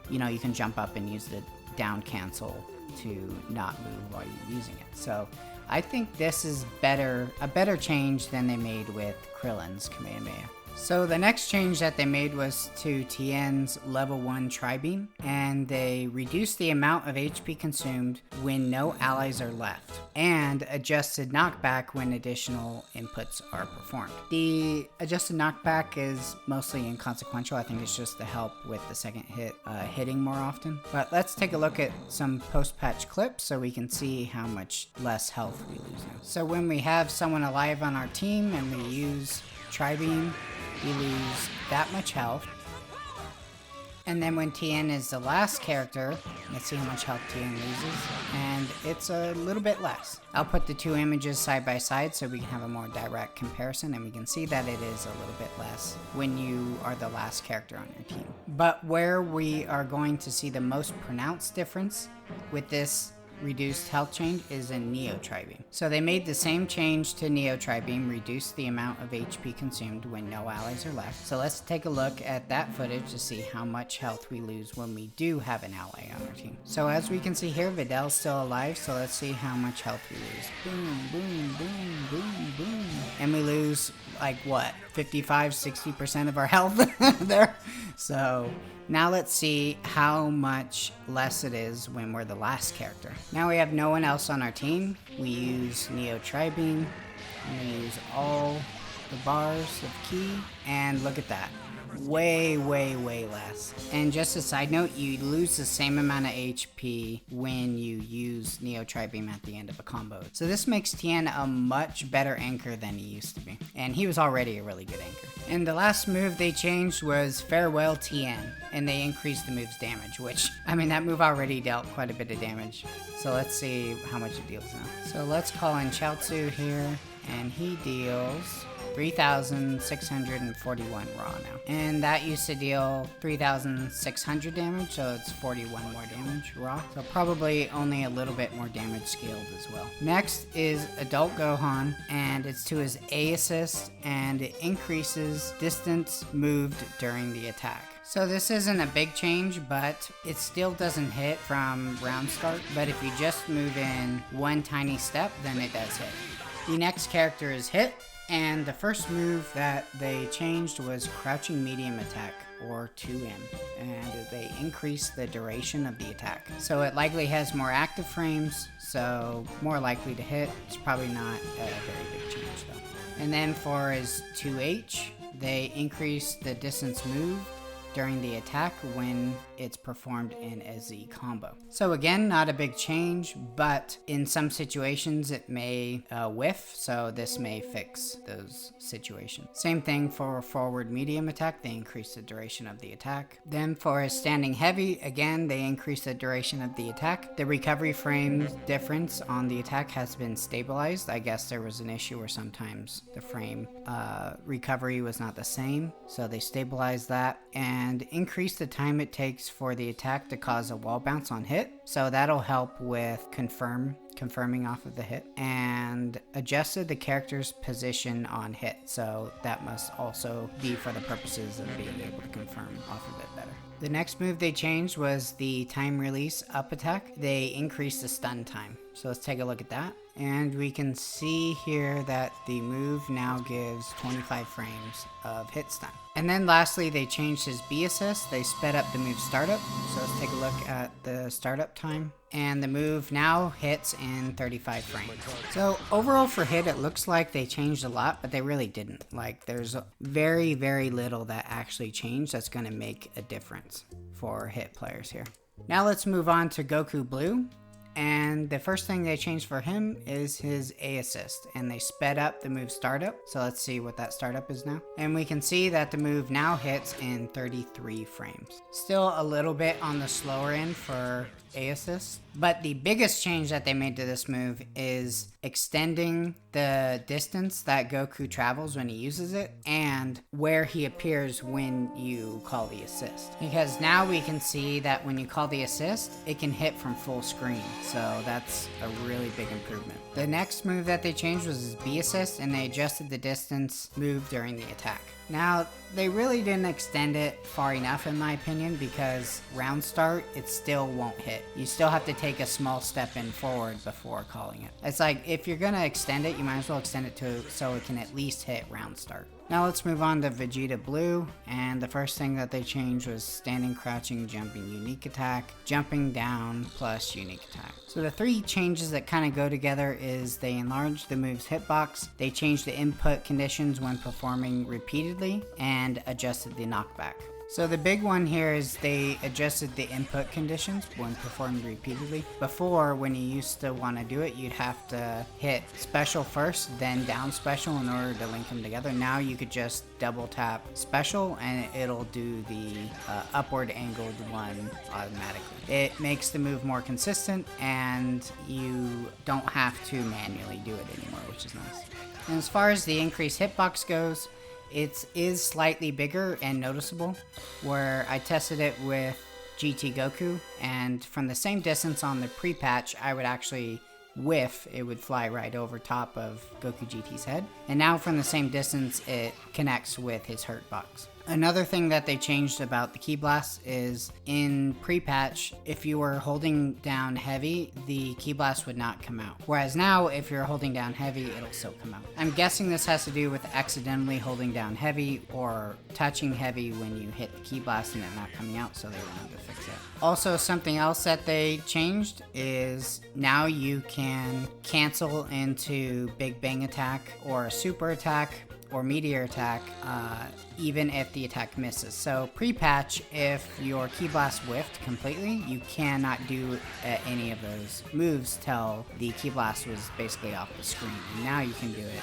you know, you can jump up and use the down cancel to not move while you're using it. So I think this is a better change than they made with Krillin's Kamehameha. So the next change that they made was to Tien's level 1 Tri-Beam, and they reduced the amount of HP consumed when no allies are left, and adjusted knockback when additional inputs are performed. The adjusted knockback is mostly inconsequential. I think it's just to help with the second hit hitting more often. But let's take a look at some post-patch clips so we can see how much less health we lose now. So when we have someone alive on our team and we use Tri-Beam, we lose that much health. And then when Tien is the last character, let's see how much health Tien loses, and it's a little bit less. I'll put the two images side by side so we can have a more direct comparison, and we can see that it is a little bit less when you are the last character on your team. But where we are going to see the most pronounced difference with this reduced health change is in Neo Tri-Beam. So they made the same change to Neo Tri-Beam, reduced the amount of HP consumed when no allies are left. So let's take a look at that footage to see how much health we lose when we do have an ally on our team. So as we can see here, Videl's still alive, so let's see how much health we lose. Boom, boom, boom, boom, boom. And we lose like what, 55-60% of our health there. So now let's see how much less it is when we're the last character. Now we have no one else on our team. We use Neo Tri-Beam. We use all the bars of ki, and look at that. Way less. And just a side note, you lose the same amount of HP when you use Neo Tri-Beam at the end of a combo. So this makes Tien a much better anchor than he used to be. And he was already a really good anchor. And the last move they changed was Farewell Tien. And they increased the move's damage, which, I mean, that move already dealt quite a bit of damage. So let's see how much it deals now. So let's call in Chaozu here, and he deals 3,641 raw now. And that used to deal 3,600 damage, so it's 41 more damage raw. So probably only a little bit more damage scaled as well. Next is Adult Gohan, and it's to his A assist, and it increases distance moved during the attack. So this isn't a big change, but it still doesn't hit from round start. But if you just move in one tiny step, then it does hit. The next character is Hit. And the first move that they changed was Crouching Medium Attack, or 2M, and they increased the duration of the attack. So it likely has more active frames, so more likely to hit. It's probably not a very big change though. And then for his 2H, they increased the distance moved during the attack when it's performed in a Z combo. So again, not a big change, but in some situations it may whiff, so this may fix those situations. Same thing for forward medium attack, they increase the duration of the attack. Then for his standing heavy, again, they increase the duration of the attack. The recovery frame difference on the attack has been stabilized. I guess there was an issue where sometimes the frame recovery was not the same, so they stabilized that and increased the time it takes for the attack to cause a wall bounce on hit. So that'll help with confirming off of the hit, and adjusted the character's position on hit. So that must also be for the purposes of being able to confirm off of it better. The next move they changed was the time release up attack. They increased the stun time. So let's take a look at that. And we can see here that the move now gives 25 frames of hit stun. And then lastly, they changed his B assist. They sped up the move startup. So let's take a look at the startup time. And the move now hits in 35 frames. So overall for hit, it looks like they changed a lot, but they really didn't. Like, there's very little that actually changed that's going to make a difference for hit players here. Now let's move on to Goku Blue. And the first thing they changed for him is his A assist, and they sped up the move startup. So let's see what that startup is now. And we can see that the move now hits in 33 frames. Still a little bit on the slower end for A assist, but the biggest change that they made to this move is extending the distance that Goku travels when he uses it and where he appears when you call the assist. Because now we can see that when you call the assist, it can hit from full screen. So that's a really big improvement. The next move that they changed was his B assist, and they adjusted the distance moved during the attack. Now, they really didn't extend it far enough in my opinion, because round start, it still won't hit. You still have to take a small step in forward before calling it. It's like, if you're gonna extend it, you might as well extend it to so it can at least hit round start. Now let's move on to Vegeta Blue, and the first thing that they changed was standing, crouching, jumping, unique attack, jumping down, plus unique attack. So the three changes that kind of go together is they enlarged the move's hitbox, they changed the input conditions when performing repeatedly, and adjusted the knockback. So the big one here is they adjusted the input conditions when performed repeatedly. Before, when you used to want to do it, you'd have to hit special first, then down special in order to link them together. Now you could just double tap special and it'll do the upward angled one automatically. It makes the move more consistent and you don't have to manually do it anymore, which is nice. And as far as the increased hitbox goes, it is slightly bigger and noticeable, where I tested it with GT Goku, and from the same distance on the pre-patch, I would actually whiff, it would fly right over top of Goku GT's head. And now from the same distance, it connects with his hurt box. Another thing that they changed about the Ki Blast is in pre-patch, if you were holding down heavy, the Ki Blast would not come out. Whereas now, if you're holding down heavy, it'll still come out. I'm guessing this has to do with accidentally holding down heavy or touching heavy when you hit the Ki Blast and it not coming out, so they wanted to fix it. Also, something else that they changed is now you can cancel into Big Bang Attack or a Super Attack or Meteor Attack, even if the attack misses. So pre-patch, if your Ki Blast whiffed completely, you cannot do any of those moves till the Ki Blast was basically off the screen. And now you can do it,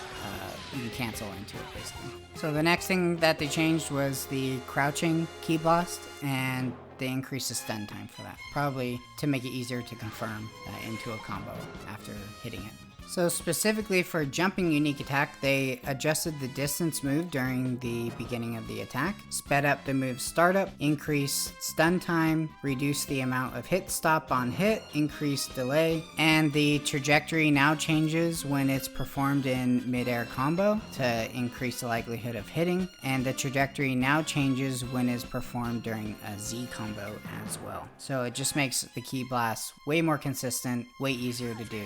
you can cancel into it basically. So the next thing that they changed was the crouching Ki Blast, and they increased the stun time for that. Probably to make it easier to confirm into a combo after hitting it. So specifically for jumping unique attack, they adjusted the distance moved during the beginning of the attack, sped up the move's startup, increased stun time, reduced the amount of hit stop on hit, increased delay, and the trajectory now changes when it's performed in mid-air combo to increase the likelihood of hitting, and the trajectory now changes when it's performed during a Z combo as well. So it just makes the Ki Blast way more consistent, way easier to do,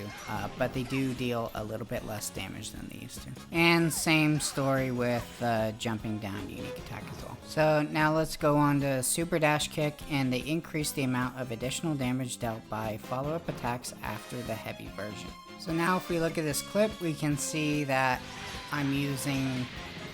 but they do deal a little bit less damage than they used to. And same story with jumping down unique attack as well. So now let's go on to Super Dash Kick, and they increase the amount of additional damage dealt by follow-up attacks after the heavy version. So now if we look at this clip, we can see that I'm using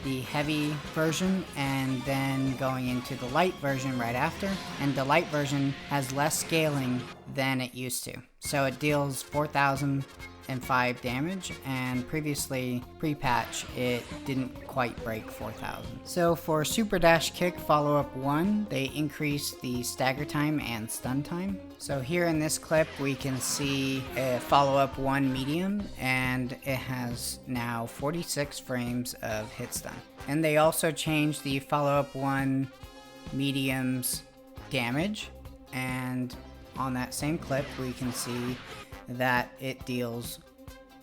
the heavy version and then going into the light version right after, and the light version has less scaling than it used to. So it deals 4,005 damage, and previously pre-patch it didn't quite break 4,000. So for Super Dash Kick follow-up 1, they increased the stagger time and stun time. So here in this clip we can see a follow-up 1 medium, and it has now 46 frames of hit stun. And they also changed the follow-up 1 medium's damage, and on that same clip we can see that it deals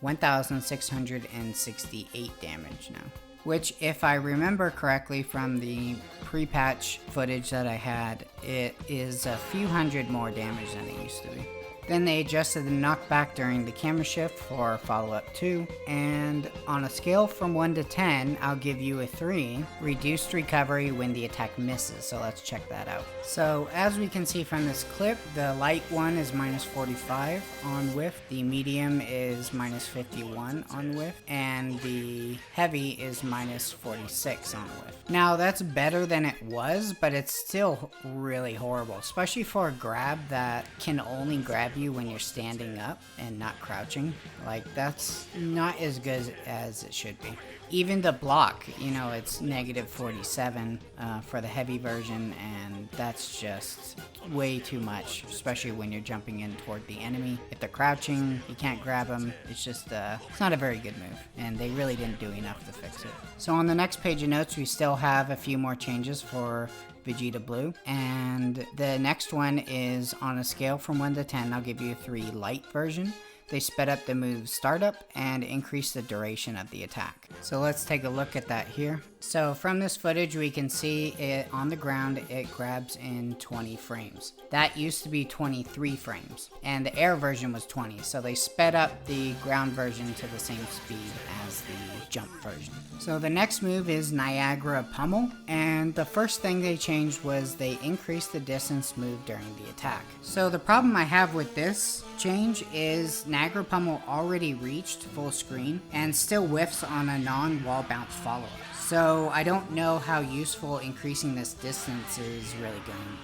1,668 damage now. Which, if I remember correctly from the pre-patch footage that I had, it is a few hundred more damage than it used to be. Then they adjusted the knockback during the camera shift for follow-up 2, and on a scale from 1 to 10, I'll give you a 3, reduced recovery when the attack misses, so let's check that out. So as we can see from this clip, the light one is minus 45 on whiff, the medium is minus 51 on whiff, and the heavy is minus 46 on whiff. Now that's better than it was, but it's still really horrible, especially for a grab that can only grab you when you're standing up and not crouching. Like, that's not as good as it should be. Even the block, you know, it's negative 47 for the heavy version, and that's just way too much, especially when you're jumping in toward the enemy. If they're crouching, you can't grab them. It's just, it's not a very good move, and they really didn't do enough to fix it. So on the next page of notes, we still have a few more changes for Vegeta Blue, and the next one is on a scale from 1 to 10, I'll give you a 3 light version. They sped up the move's startup and increased the duration of the attack. So let's take a look at that here. So from this footage, we can see it on the ground, it grabs in 20 frames. That used to be 23 frames, and the air version was 20, so they sped up the ground version to the same speed as the jump version. So the next move is Niagara Pummel, and the first thing they changed was they increased the distance moved during the attack. So the problem I have with this change is Niagara Pummel already reached full screen and still whiffs on a non-wall bounce follow-up. So I don't know how useful increasing this distance is really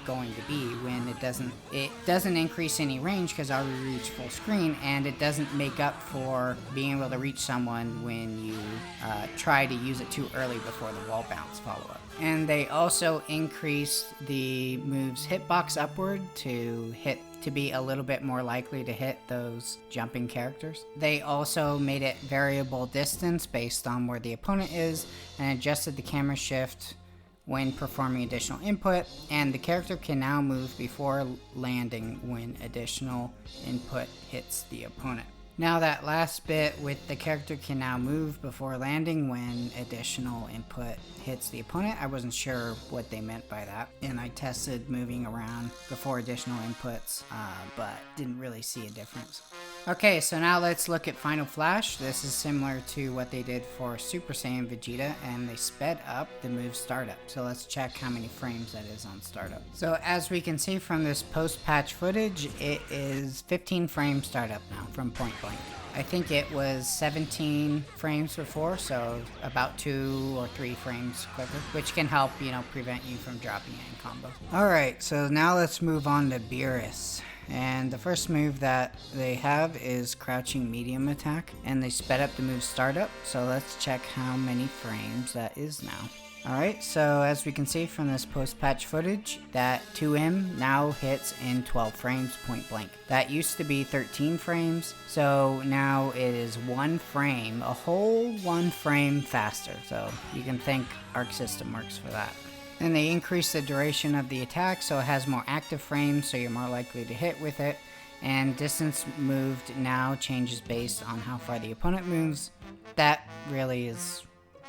going to be when it doesn't increase any range because I already reached full screen, and it doesn't make up for being able to reach someone when you try to use it too early before the wall bounce follow-up. And they also increased the move's hitbox upward to be a little bit more likely to hit those jumping characters. They also made it variable distance based on where the opponent is and adjusted the camera shift when performing additional input, and the character can now move before landing when additional input hits the opponent. Now that last bit with the character can now move before landing when additional input hits the opponent, I wasn't sure what they meant by that, and I tested moving around before additional inputs, but didn't really see a difference. Okay, so now let's look at Final Flash. This is similar to what they did for Super Saiyan Vegeta, and they sped up the move startup. So let's check how many frames that is on startup. So as we can see from this post-patch footage, it is 15 frames startup now from point blank. I think it was 17 frames before, so about 2 or 3 frames quicker, which can help, prevent you from dropping it in combo. Alright, so now let's move on to Beerus. And the first move that they have is crouching medium attack, and they sped up the move startup, so let's check how many frames that is now. Alright, so as we can see from this post-patch footage, that 2M now hits in 12 frames point blank. That used to be 13 frames, so now it is 1 frame, a whole 1 frame faster, so you can thank Arc System Works for that. Then they increase the duration of the attack so it has more active frames, so you're more likely to hit with it, and distance moved now changes based on how far the opponent moves. That really is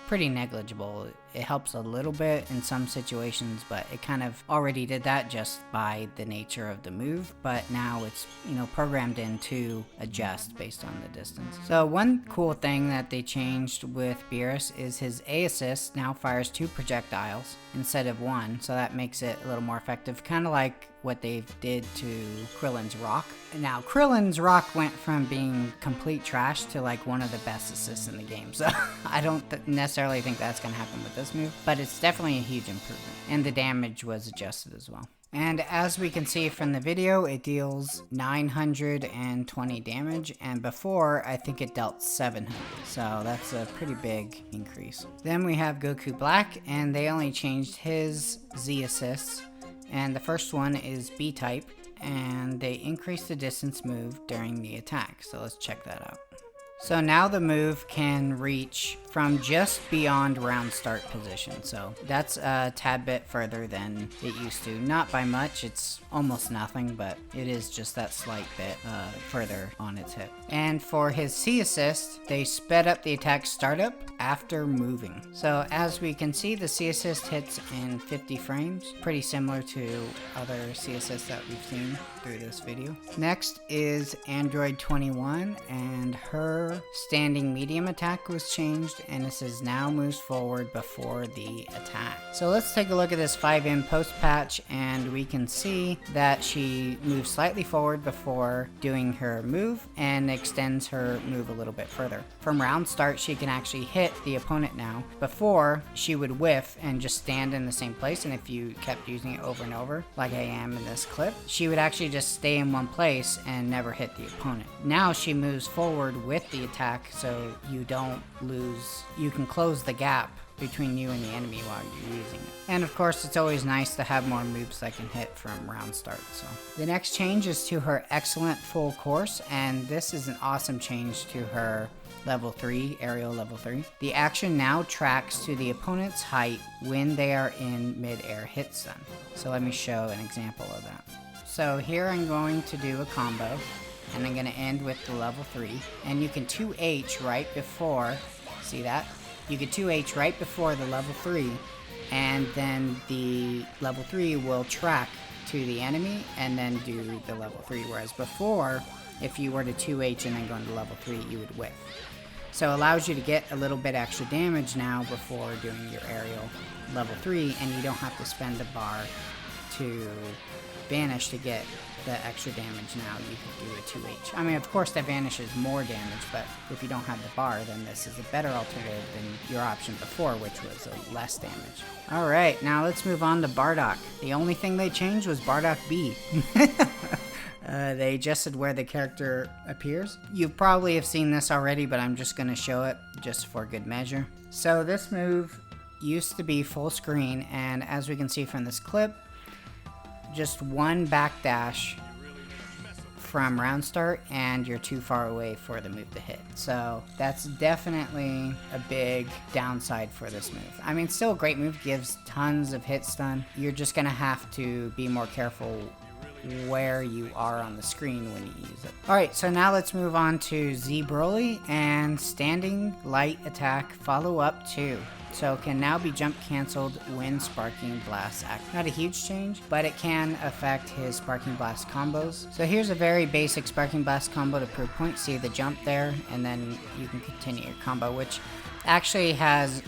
pretty negligible. It helps a little bit in some situations, but it kind of already did that just by the nature of the move, but now it's, programmed in to adjust based on the distance. So one cool thing that they changed with Beerus is his A assist now fires 2 projectiles instead of 1, so that makes it a little more effective, kind of like what they did to Krillin's Rock. Now, Krillin's Rock went from being complete trash to like one of the best assists in the game, so I don't necessarily think that's going to happen with this move, but it's definitely a huge improvement, and the damage was adjusted as well. And as we can see from the video, it deals 920 damage, and before, I think it dealt 700, so that's a pretty big increase. Then we have Goku Black, and they only changed his Z assists, and the first one is B-type, and they increase the distance moved during the attack, so let's check that out. So now the move can reach from just beyond round start position, so that's a tad bit further than it used to. Not by much, it's almost nothing, but it is just that slight bit further on its hip. And for his C assist, they sped up the attack startup after moving. So as we can see, the C assist hits in 50 frames, pretty similar to other C assists that we've seen through this video. Next is Android 21, and her standing medium attack was changed, and it says now moves forward before the attack. So let's take a look at this 5M post patch, and we can see that she moves slightly forward before doing her move and extends her move a little bit further. From round start, she can actually hit the opponent now. Before, she would whiff and just stand in the same place, and if you kept using it over and over, like I am in this clip, she would actually just stay in one place and never hit the opponent. Now she moves forward with the attack, so you don't lose, you can close the gap between you and the enemy while you're using it. And of course, it's always nice to have more moves that can hit from round start. So the next change is to her excellent full course, and this is an awesome change to her level 3, aerial level 3. The action now tracks to the opponent's height when they are in mid-air hit stun. So let me show an example of that. So here I'm going to do a combo, and I'm going to end with the level 3, and you can 2H right before, see that? You get 2H right before the level 3, and then the level 3 will track to the enemy and then do the level 3, whereas before, if you were to 2H and then go into level 3, you would whiff. So it allows you to get a little bit extra damage now before doing your aerial level 3, and you don't have to spend a bar to vanish to get the extra damage now. You can do a 2H. I mean, of course that vanishes more damage, but if you don't have the bar, then this is a better alternative than your option before, which was a less damage. Alright, now let's move on to Bardock. The only thing they changed was Bardock B. They adjusted where the character appears. You probably have seen this already, but I'm just going to show it just for good measure. So this move used to be full screen, and as we can see from this clip, just one backdash from round start and you're too far away for the move to hit. So that's definitely a big downside for this move. I mean, still a great move, gives tons of hit stun. You're just gonna have to be more careful where you are on the screen when you use it. Alright, so now let's move on to Z Broly and standing light attack follow up 2. So can now be jump cancelled when Sparking Blast acts. Not a huge change, but it can affect his Sparking Blast combos. So here's a very basic Sparking Blast combo to prove point. See the jump there, and then you can continue your combo, which actually has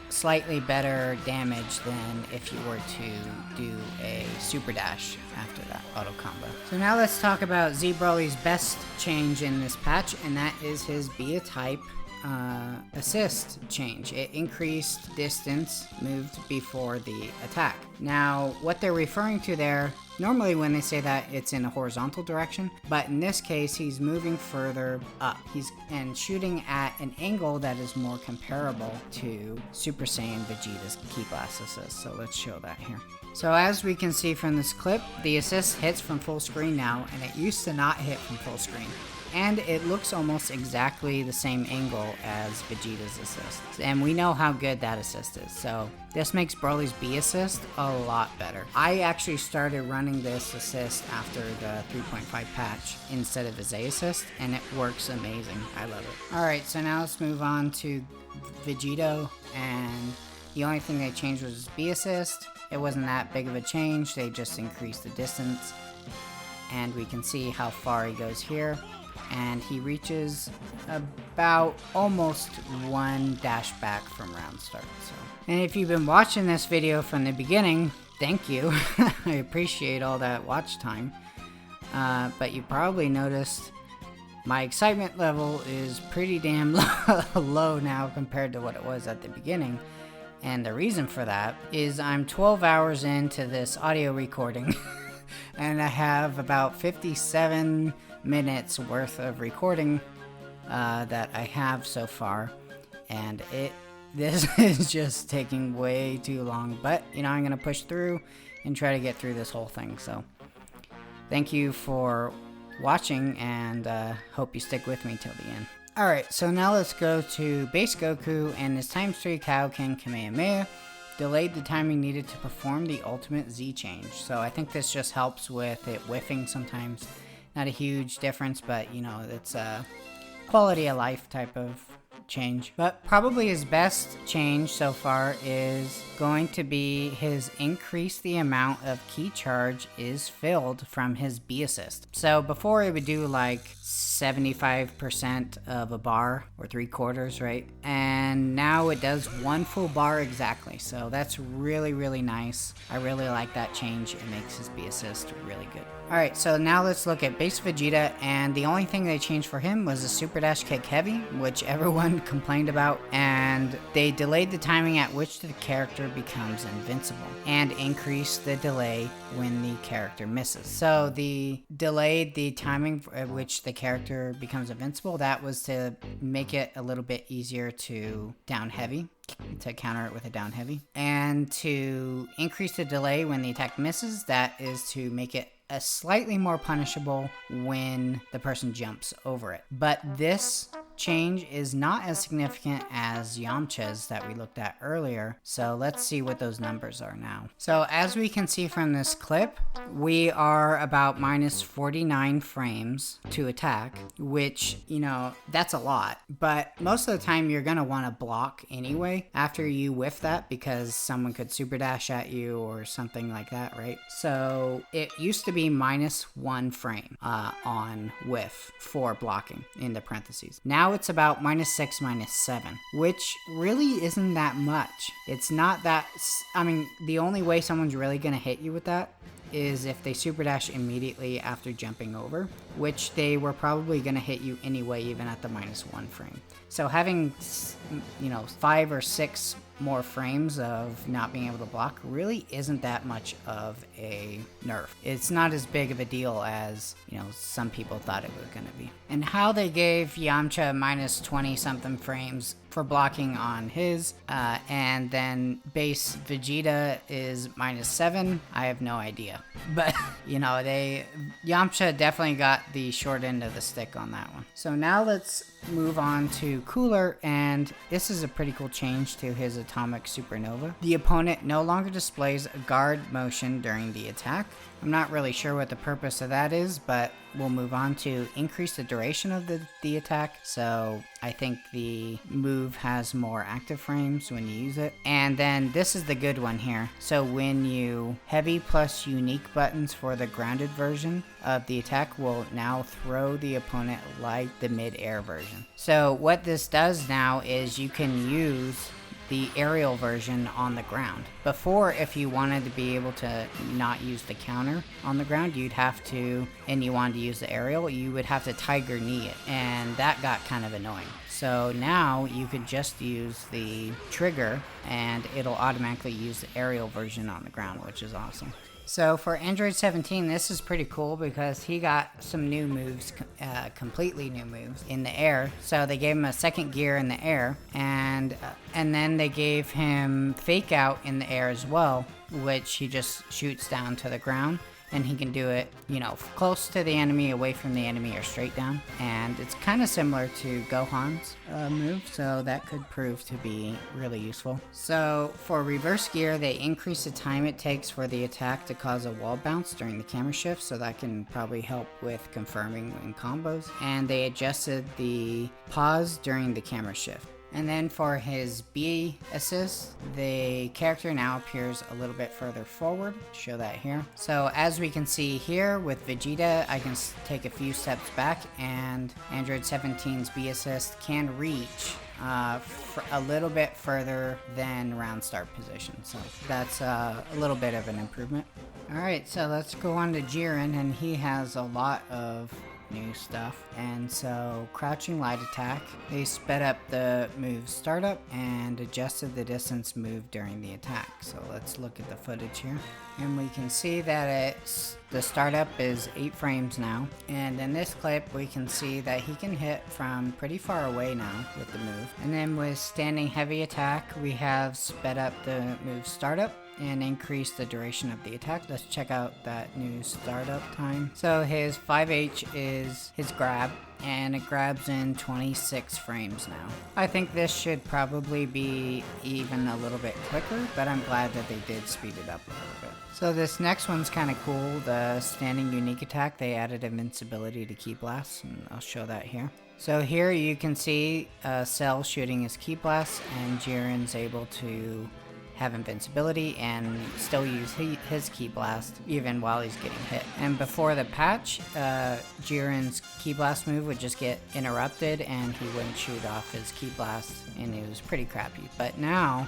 slightly better damage than if you were to do a super dash after that auto combo. So now let's talk about Z Broly's best change in this patch, and that is his Be a Type assist change. It increased distance moved before the attack. Now, what they're referring to there, normally when they say that, it's in a horizontal direction, but in this case, he's moving further up. He's shooting at an angle that is more comparable to Super Saiyan Vegeta's Ki Blast assist. So let's show that here. So as we can see from this clip, the assist hits from full screen now, and it used to not hit from full screen. And it looks almost exactly the same angle as Vegeta's assist. And we know how good that assist is. So this makes Broly's B assist a lot better. I actually started running this assist after the 3.5 patch instead of his A assist, and it works amazing. I love it. Alright, so now let's move on to Vegito, and the only thing they changed was his B assist. It wasn't that big of a change, they just increased the distance. And we can see how far he goes here. And he reaches about almost one dash back from round start. So, and if you've been watching this video from the beginning, thank you. I appreciate all that watch time. But you probably noticed my excitement level is pretty damn low now compared to what it was at the beginning. And the reason for that is I'm 12 hours into this audio recording and I have about 57 minutes worth of recording that I have so far, and this is just taking way too long, but you know, I'm gonna push through and try to get through this whole thing. So thank you for watching, and hope you stick with me till the end. Alright, so now let's go to base Goku and his ×3 Kaioken Kamehameha delayed the timing needed to perform the ultimate Z change. So I think this just helps with it whiffing sometimes. Not a huge difference, but you know, it's a quality of life type of change. But probably his best change so far is going to be his increase the amount of key charge is filled from his B assist. So before it would do like 75% of a bar or 3/4, right? And now it does 1 full bar exactly. So that's really nice. I really like that change. It makes his B assist really good. Alright, so now let's look at base Vegeta, and the only thing they changed for him was a Super Dash Kick Heavy, which everyone complained about, and they delayed the timing at which the character becomes invincible, and increased the delay when the character misses. So the delayed the timing at which the character becomes invincible, that was to make it a little bit easier to down heavy, to counter it with a down heavy, and to increase the delay when the attack misses, that is to make it slightly more punishable when the person jumps over it. But this change is not as significant as Yamcha's that we looked at earlier, so let's see what those numbers are now. So as we can see from this clip, we are about minus 49 frames to attack, which, you know, that's a lot, but most of the time you're gonna want to block anyway after you whiff that, because someone could super dash at you or something like that, right? So it used to be minus 1 frame on whiff for blocking in the parentheses. Now it's about minus 6, minus 7, which really isn't that much. It's not that, I mean, the only way someone's really gonna hit you with that is if they super dash immediately after jumping over, which they were probably gonna hit you anyway, even at the minus 1 frame. So having, you know, 5 or 6 more frames of not being able to block really isn't that much of a nerf. It's not as big of a deal as, you know, some people thought it was gonna be. And how they gave Yamcha minus 20 something frames for blocking on his, and then base Vegeta is minus 7, I have no idea. But, you know, Yamcha definitely got the short end of the stick on that one. So now let's move on to Cooler, and this is a pretty cool change to his Atomic Supernova. The opponent no longer displays a guard motion during the attack. I'm not really sure what the purpose of that is, but we'll move on to increase the duration of the attack. So I think the move has more active frames when you use it. And then this is the good one here. So when you heavy plus unique buttons for the grounded version of the attack will now throw the opponent like the mid-air version. So what this does now is you can use the aerial version on the ground. Before, if you wanted to be able to not use the counter on the ground, you'd have to, and you wanted to use the aerial, you would have to tiger knee it, and that got kind of annoying. So now you could just use the trigger and it'll automatically use the aerial version on the ground, which is awesome. So for Android 17, this is pretty cool because he got some new moves, completely new moves in the air. So they gave him a second gear in the air, and then they gave him fake out in the air as well, which he just shoots down to the ground. And he can do it, you know, close to the enemy, away from the enemy, or straight down. And it's kind of similar to Gohan's move, so that could prove to be really useful. So for reverse gear, they increase the time it takes for the attack to cause a wall bounce during the camera shift, so that can probably help with confirming in combos. And they adjusted the pause during the camera shift. And then for his B assist, the character now appears a little bit further forward. Show that here. So as we can see here with Vegeta, I can take a few steps back, and Android 17's B assist can reach a little bit further than round start position. So that's a little bit of an improvement. Alright, so let's go on to Jiren, and he has a lot of new stuff. And so crouching light attack, they sped up the move startup and adjusted the distance moved during the attack. So let's look at the footage here, and we can see that the startup is 8 frames now, and in this clip we can see that he can hit from pretty far away now with the move. And then with standing heavy attack, we have sped up the move startup and increase the duration of the attack. Let's check out that new startup time. So his 5H is his grab, and it grabs in 26 frames now. I think this should probably be even a little bit quicker, but I'm glad that they did speed it up a little bit. So this next one's kind of cool, the standing unique attack. They added invincibility to Ki Blasts, and I'll show that here. So here you can see Cell shooting his Ki Blast, and Jiren's able to have invincibility and still use his Ki Blast even while he's getting hit. And before the patch, Jiren's Ki Blast move would just get interrupted and he wouldn't shoot off his Ki Blast, and it was pretty crappy. But now,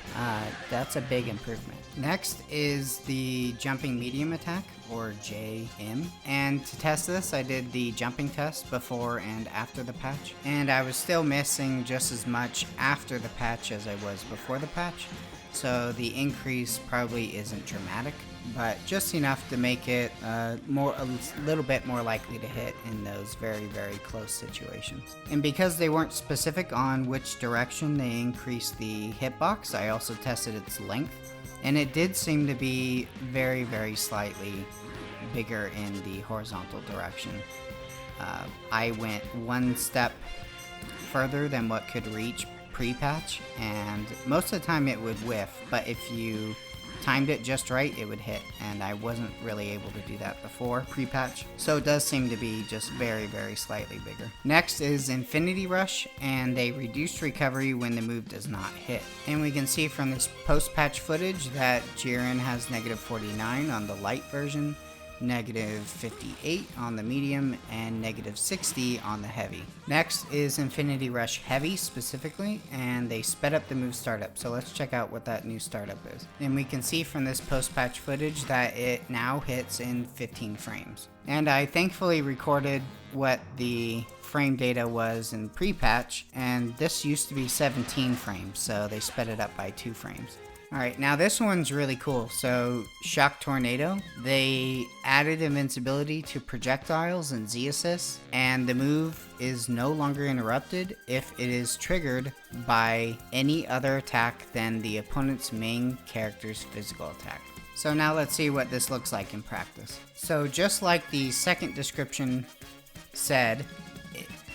that's a big improvement. Next is the jumping medium attack, or JM. And to test this, I did the jumping test before and after the patch, and I was still missing just as much after the patch as I was before the patch. So the increase probably isn't dramatic, but just enough to make it a little bit more likely to hit in those very, very close situations. And because they weren't specific on which direction they increased the hitbox, I also tested its length, and it did seem to be very, very slightly bigger in the horizontal direction. I went one step further than what could reach pre-patch, and most of the time it would whiff, but if you timed it just right, it would hit, and I wasn't really able to do that before pre-patch, so it does seem to be just very, very slightly bigger. Next is Infinity Rush, and they reduced recovery when the move does not hit. And we can see from this post-patch footage that Jiren has negative 49 on the light version, negative 58 on the medium, and negative 60 on the heavy. Next is Infinity Rush Heavy specifically, and they sped up the move startup, so let's check out what that new startup is. And we can see from this post-patch footage that it now hits in 15 frames. And I thankfully recorded what the frame data was in pre-patch, and this used to be 17 frames, so they sped it up by 2 frames. Alright, now this one's really cool. So, Shock Tornado, they added invincibility to projectiles and Z-Assist, and the move is no longer interrupted if it is triggered by any other attack than the opponent's main character's physical attack. So now let's see what this looks like in practice. So just like the second description said,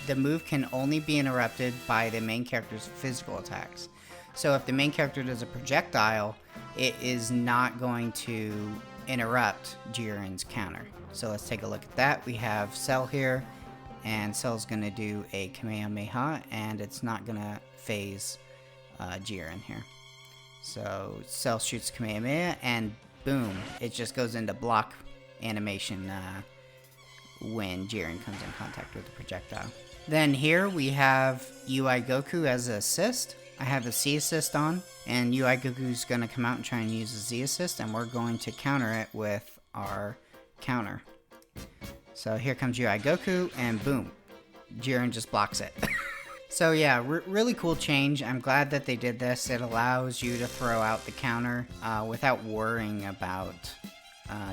the move can only be interrupted by the main character's physical attacks. So if the main character does a projectile, it is not going to interrupt Jiren's counter. So let's take a look at that. We have Cell here, and Cell's going to do a Kamehameha, and it's not going to phase Jiren here. So Cell shoots Kamehameha, and boom, it just goes into block animation when Jiren comes in contact with the projectile. Then here we have UI Goku as an assist. I have the C assist on, and UI Goku's going to come out and try and use the Z assist, and we're going to counter it with our counter. So here comes UI Goku, and boom, Jiren just blocks it. So yeah, really cool change. I'm glad that they did this. It allows you to throw out the counter without worrying about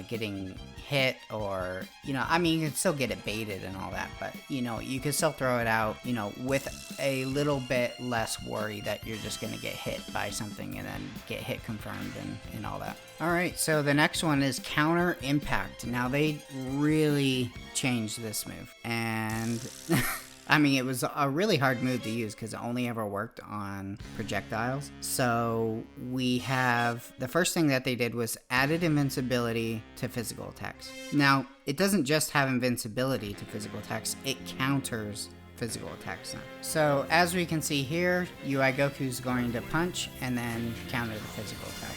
getting hit, or, you know, I mean, you can still get it baited and all that, but, you know, you can still throw it out, you know, with a little bit less worry that you're just going to get hit by something and then get hit confirmed and all that. Alright, so the next one is Counter Impact. Now, they really changed this move, and I mean, it was a really hard move to use because it only ever worked on projectiles. So we have, the first thing that they did was added invincibility to physical attacks. Now, it doesn't just have invincibility to physical attacks, it counters physical attacks now. So as we can see here, UI Goku's going to punch and then counter the physical attack.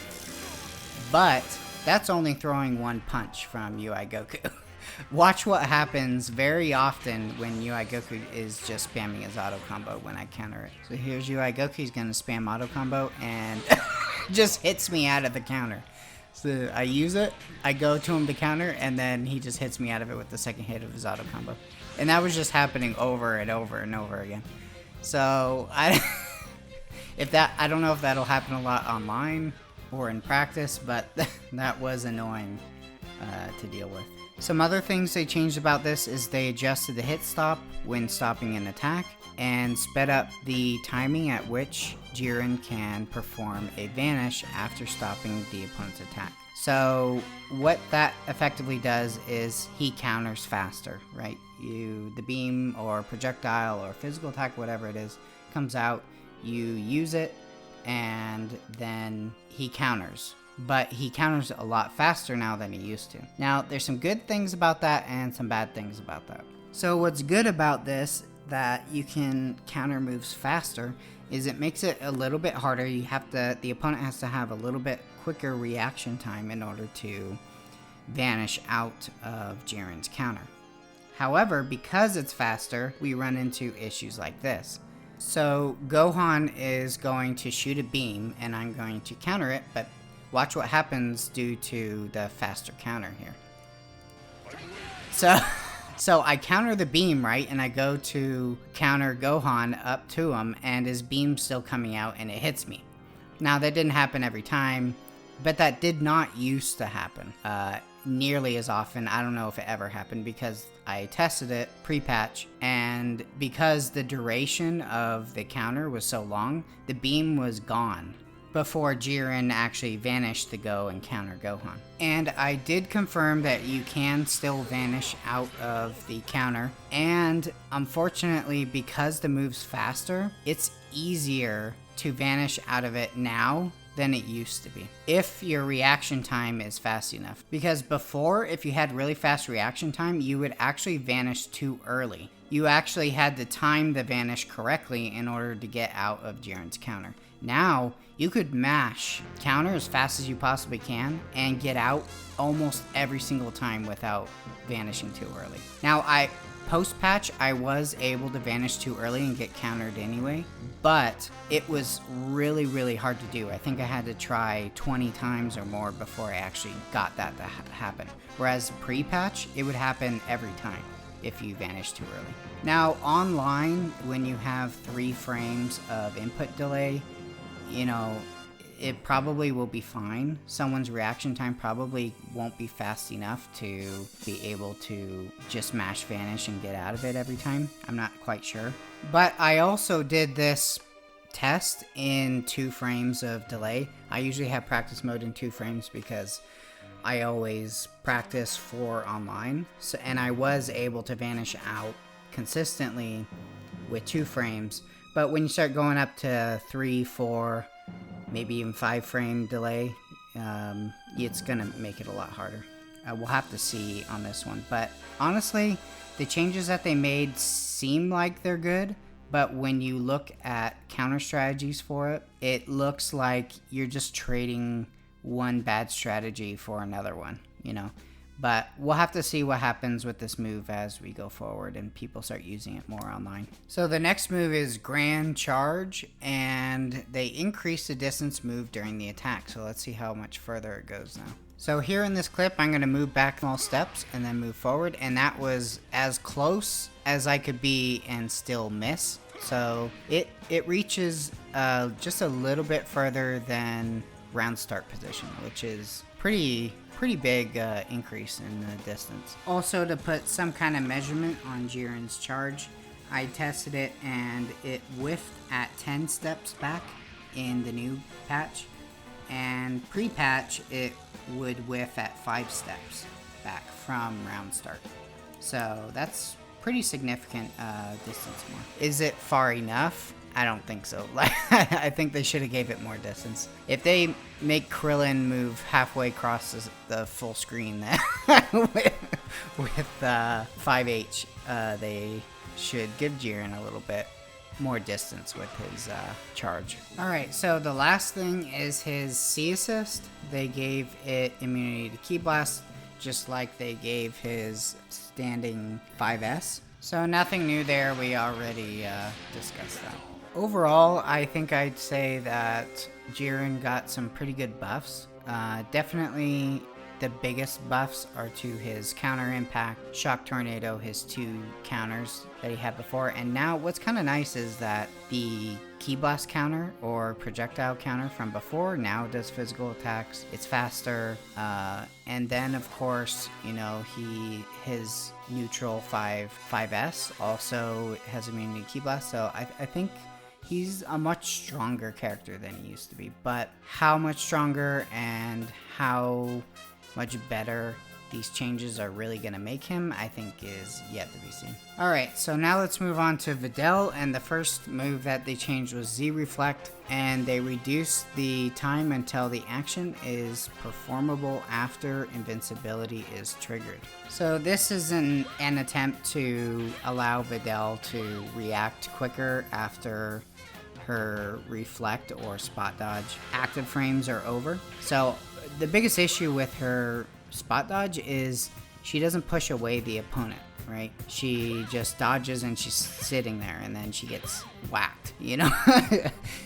But that's only throwing one punch from UI Goku. Watch what happens very often when UI Goku is just spamming his auto combo when I counter it. So here's UI Goku, he's gonna spam auto combo and just hits me out of the counter. So I use it, I go to him to counter, and then he just hits me out of it with the second hit of his auto combo. And that was just happening over and over and over again. So I don't know if that'll happen a lot online or in practice, but that was annoying to deal with. Some other things they changed about this is they adjusted the hit stop when stopping an attack and sped up the timing at which Jiren can perform a vanish after stopping the opponent's attack. So what that effectively does is he counters faster, right? The beam or projectile or physical attack, whatever it is, comes out, you use it, and then he counters. But he counters a lot faster now than he used to. Now, there's some good things about that and some bad things about that. So what's good about this, that you can counter moves faster, is it makes it a little bit harder. The opponent has to have a little bit quicker reaction time in order to vanish out of Jiren's counter. However, because it's faster, we run into issues like this. So Gohan is going to shoot a beam, and I'm going to counter it, but watch what happens due to the faster counter here. So I counter the beam, right, and I go to counter Gohan up to him, and his beam's still coming out, and it hits me. Now, that didn't happen every time, but that did not used to happen nearly as often. I don't know if it ever happened because I tested it pre-patch, and because the duration of the counter was so long, the beam was gone before Jiren actually vanished to go and counter Gohan. And I did confirm that you can still vanish out of the counter, and unfortunately, because the move's faster, it's easier to vanish out of it now than it used to be, if your reaction time is fast enough. Because before, if you had really fast reaction time, you would actually vanish too early. You actually had to time the vanish correctly in order to get out of Jiren's counter. Now, you could mash counter as fast as you possibly can and get out almost every single time without vanishing too early. Now, post-patch, I was able to vanish too early and get countered anyway, but it was really, really hard to do. I think I had to try 20 times or more before I actually got that to happen. Whereas pre-patch, it would happen every time if you vanish too early. Now, online, when you have 3 frames of input delay, you know, it probably will be fine. Someone's reaction time probably won't be fast enough to be able to just mash vanish and get out of it every time. I'm not quite sure. But I also did this test in 2 frames of delay. I usually have practice mode in 2 frames because I always practice for online. So, and I was able to vanish out consistently with 2 frames. But when you start going up to 3, 4, maybe even 5 frame delay, it's gonna make it a lot harder. We'll have to see on this one. But honestly, the changes that they made seem like they're good, but when you look at counter strategies for it, it looks like you're just trading one bad strategy for another one, you know. But we'll have to see what happens with this move as we go forward and people start using it more online. So the next move is Grand Charge, and they increase the distance moved during the attack. So let's see how much further it goes now. So here in this clip, I'm going to move back small steps and then move forward. And that was as close as I could be and still miss. So it reaches just a little bit further than round start position, which is pretty big increase in the distance. Also, to put some kind of measurement on Jiren's charge, I tested it and it whiffed at 10 steps back in the new patch, and pre-patch it would whiff at 5 steps back from round start. So that's pretty significant distance more. Is it far enough? I don't think so. I think they should have gave it more distance. If they make Krillin move halfway across the full screen then with 5H, they should give Jiren a little bit more distance with his charge. Alright, so the last thing is his C assist. They gave it immunity to Ki Blast, just like they gave his standing 5S. So nothing new there, we already discussed that. Overall, I think I'd say that Jiren got some pretty good buffs. Definitely the biggest buffs are to his counter impact, shock tornado, his 2 counters that he had before. And now what's kind of nice is that the Ki Blast counter or projectile counter from before now does physical attacks. It's faster. And then of course, you know, his neutral 5S also has immunity to Ki Blast. So I think he's a much stronger character than he used to be, but how much stronger and how much better these changes are really going to make him, I think is yet to be seen. Alright, so now let's move on to Videl, and the first move that they changed was Z-Reflect, and they reduced the time until the action is performable after invincibility is triggered. So this is an attempt to allow Videl to react quicker after her reflect or spot dodge active frames are over. So the biggest issue with her spot dodge is she doesn't push away the opponent, right? She just dodges and she's sitting there and then she gets whacked, you know?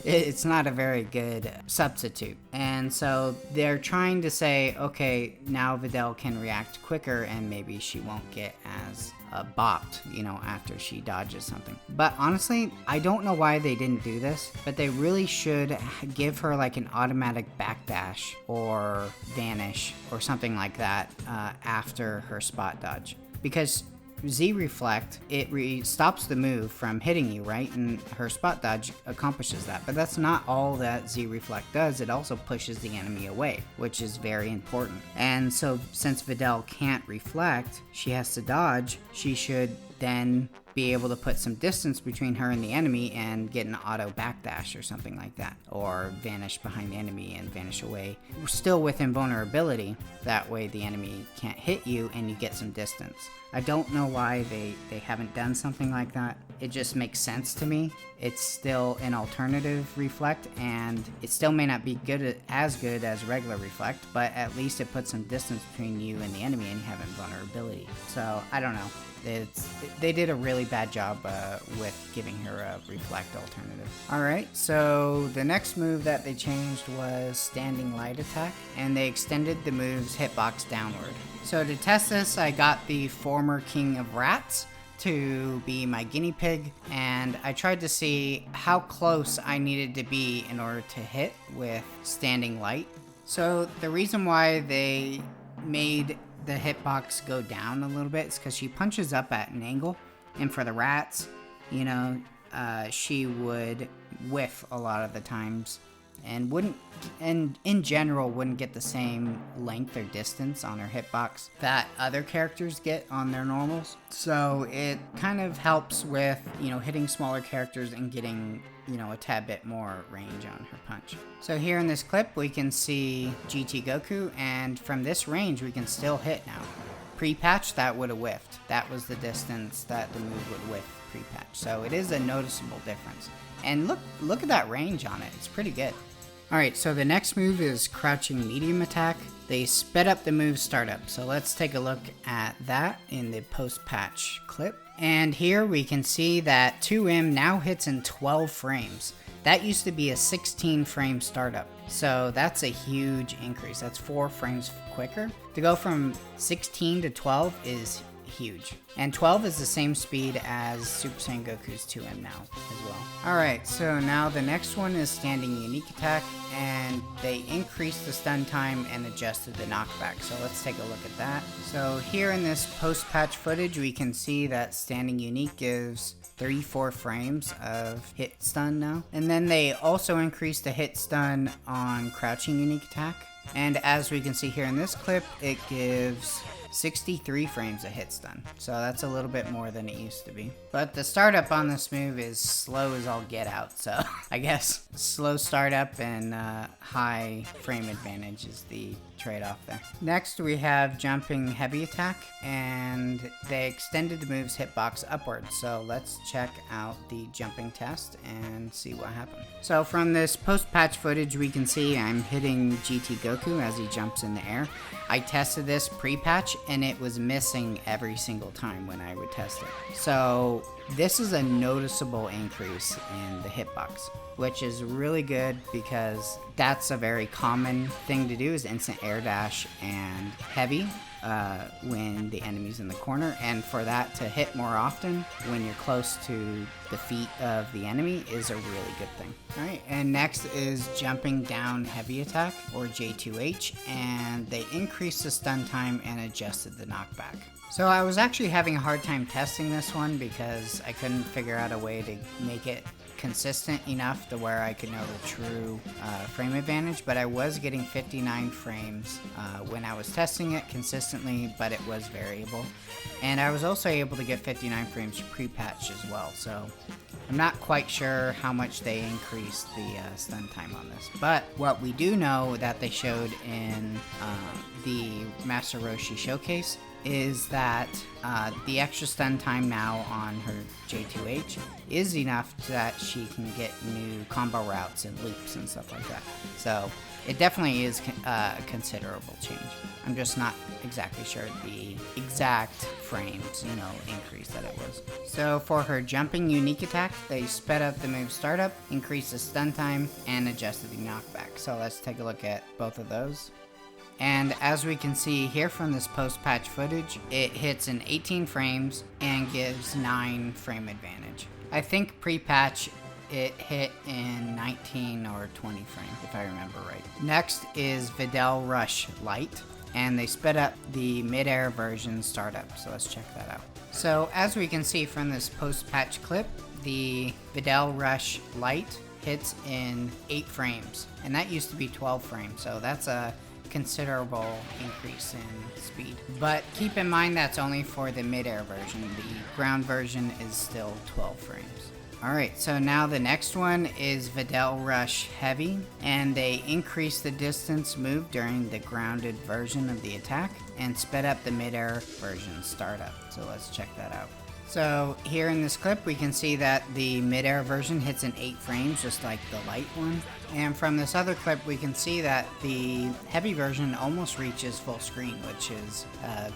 It's not a very good substitute. And so they're trying to say, okay, now Videl can react quicker and maybe she won't get as bopped, you know, after she dodges something. But honestly, I don't know why they didn't do this, but they really should give her like an automatic backdash or vanish or something like that after her spot dodge. Because Z Reflect, it stops the move from hitting you, right? And her spot dodge accomplishes that. But that's not all that Z Reflect does. It also pushes the enemy away, which is very important. And so since Videl can't reflect, she has to dodge. She should then be able to put some distance between her and the enemy and get an auto backdash or something like that, or vanish behind the enemy and vanish away, still with invulnerability. That way the enemy can't hit you and you get some distance. I don't know why they haven't done something like that. It just makes sense to me. It's still an alternative reflect, and it still may not be as good as regular reflect, but at least it puts some distance between you and the enemy and you have invulnerability. So I don't know. They did a really bad job with giving her a reflect alternative. Alright, so the next move that they changed was standing light attack, and they extended the move's hitbox downward. So to test this, I got the former king of rats to be my guinea pig, and I tried to see how close I needed to be in order to hit with standing light. So the reason why they made the hitbox go down a little bit is because she punches up at an angle, and for the rats, you know, she would whiff a lot of the times and in general wouldn't get the same length or distance on her hitbox that other characters get on their normals. So it kind of helps with, you know, hitting smaller characters and getting, you know, a tad bit more range on her punch. So here in this clip we can see GT Goku, and from this range we can still hit now. Pre-patch, that would have whiffed. That was the distance that the move would whiff pre-patch. So it is a noticeable difference. And look at that range on it. It's pretty good. Alright, so the next move is crouching medium attack. They sped up the move startup. So let's take a look at that in the post-patch clip. And here we can see that 2M now hits in 12 frames. That used to be a 16 frame startup. So that's a huge increase. That's 4 frames quicker. To go from 16 to 12 is huge. And 12 is the same speed as Super Saiyan Goku's 2M now as well. Alright, so now the next one is standing unique attack, and they increased the stun time and adjusted the knockback. So let's take a look at that. So here in this post-patch footage we can see that standing unique gives 34 frames of hit stun now. And then they also increased the hit stun on crouching unique attack. And as we can see here in this clip, it gives 63 frames of hit stun. So that's a little bit more than it used to be. But the startup on this move is slow as all get out. So I guess slow startup and high frame advantage is the trade-off there. Next we have jumping heavy attack, and they extended the move's hitbox upwards. So let's check out the jumping test and see what happened. So from this post-patch footage we can see I'm hitting GT Goku as he jumps in the air. I tested this pre-patch and it was missing every single time when I would test it. So this is a noticeable increase in the hitbox, which is really good because that's a very common thing to do, is instant air dash and heavy when the enemy's in the corner, and for that to hit more often when you're close to the feet of the enemy is a really good thing. Alright, and next is jumping down heavy attack, or J2H, and they increased the stun time and adjusted the knockback. So I was actually having a hard time testing this one because I couldn't figure out a way to make it consistent enough to where I could know the true frame advantage, but I was getting 59 frames when I was testing it consistently, but it was variable. And I was also able to get 59 frames pre-patch as well, so I'm not quite sure how much they increased the stun time on this. But what we do know that they showed in the Master Roshi showcase is that the extra stun time now on her J2H is enough that she can get new combo routes and loops and stuff like that. So it definitely is a considerable change. I'm just not exactly sure the exact frames, you know, increase that it was. So for her jumping unique attack, they sped up the move startup, increased the stun time, and adjusted the knockback. So let's take a look at both of those. And as we can see here from this post-patch footage, it hits in 18 frames and gives 9 frame advantage. I think pre-patch it hit in 19 or 20 frames, if I remember right. Next is Videl Rush Light, and they sped up the mid-air version startup, so let's check that out. So as we can see from this post-patch clip, the Videl Rush Light hits in 8 frames, and that used to be 12 frames, so that's a considerable increase in speed. But keep in mind that's only for the mid-air version. The ground version is still 12 frames. Alright, so now the next one is Videl Rush Heavy, and they increase the distance moved during the grounded version of the attack and sped up the mid-air version startup. So let's check that out. So here in this clip we can see that the mid-air version hits in 8 frames just like the light one. And from this other clip we can see that the heavy version almost reaches full screen, which is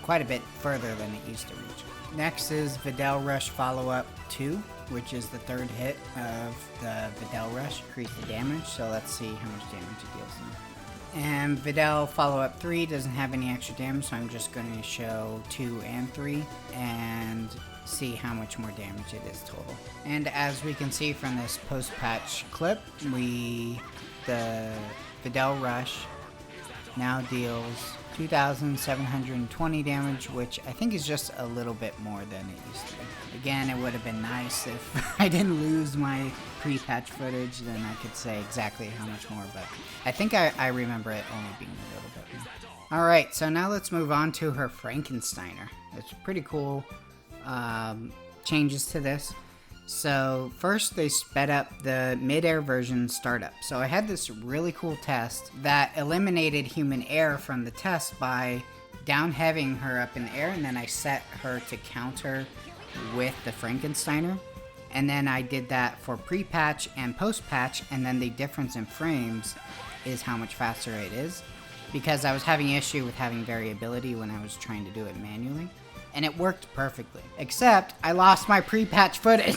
quite a bit further than it used to reach. Next is Videl Rush Follow-Up 2, which is the third hit of the Videl Rush. Increase the damage, so let's see how much damage it deals now. And Videl Follow-Up 3 doesn't have any extra damage, so I'm just going to show 2 and 3 and see how much more damage it is total. And as we can see from this post-patch clip, the Videl Rush now deals 2,720 damage, which I think is just a little bit more than it used to be. Again, it would have been nice if I didn't lose my pre-patch footage, then I could say exactly how much more, but I think I remember it only being a little bit more. Alright, so now let's move on to her Frankensteiner. It's pretty cool changes to this. So first they sped up the mid-air version startup. So I had this really cool test that eliminated human air from the test by down heavying her up in the air, and then I set her to counter with the Frankensteiner. And then I did that for pre-patch and post-patch, and then the difference in frames is how much faster it is, because I was having issue with having variability when I was trying to do it manually. And it worked perfectly, except I lost my pre-patch footage.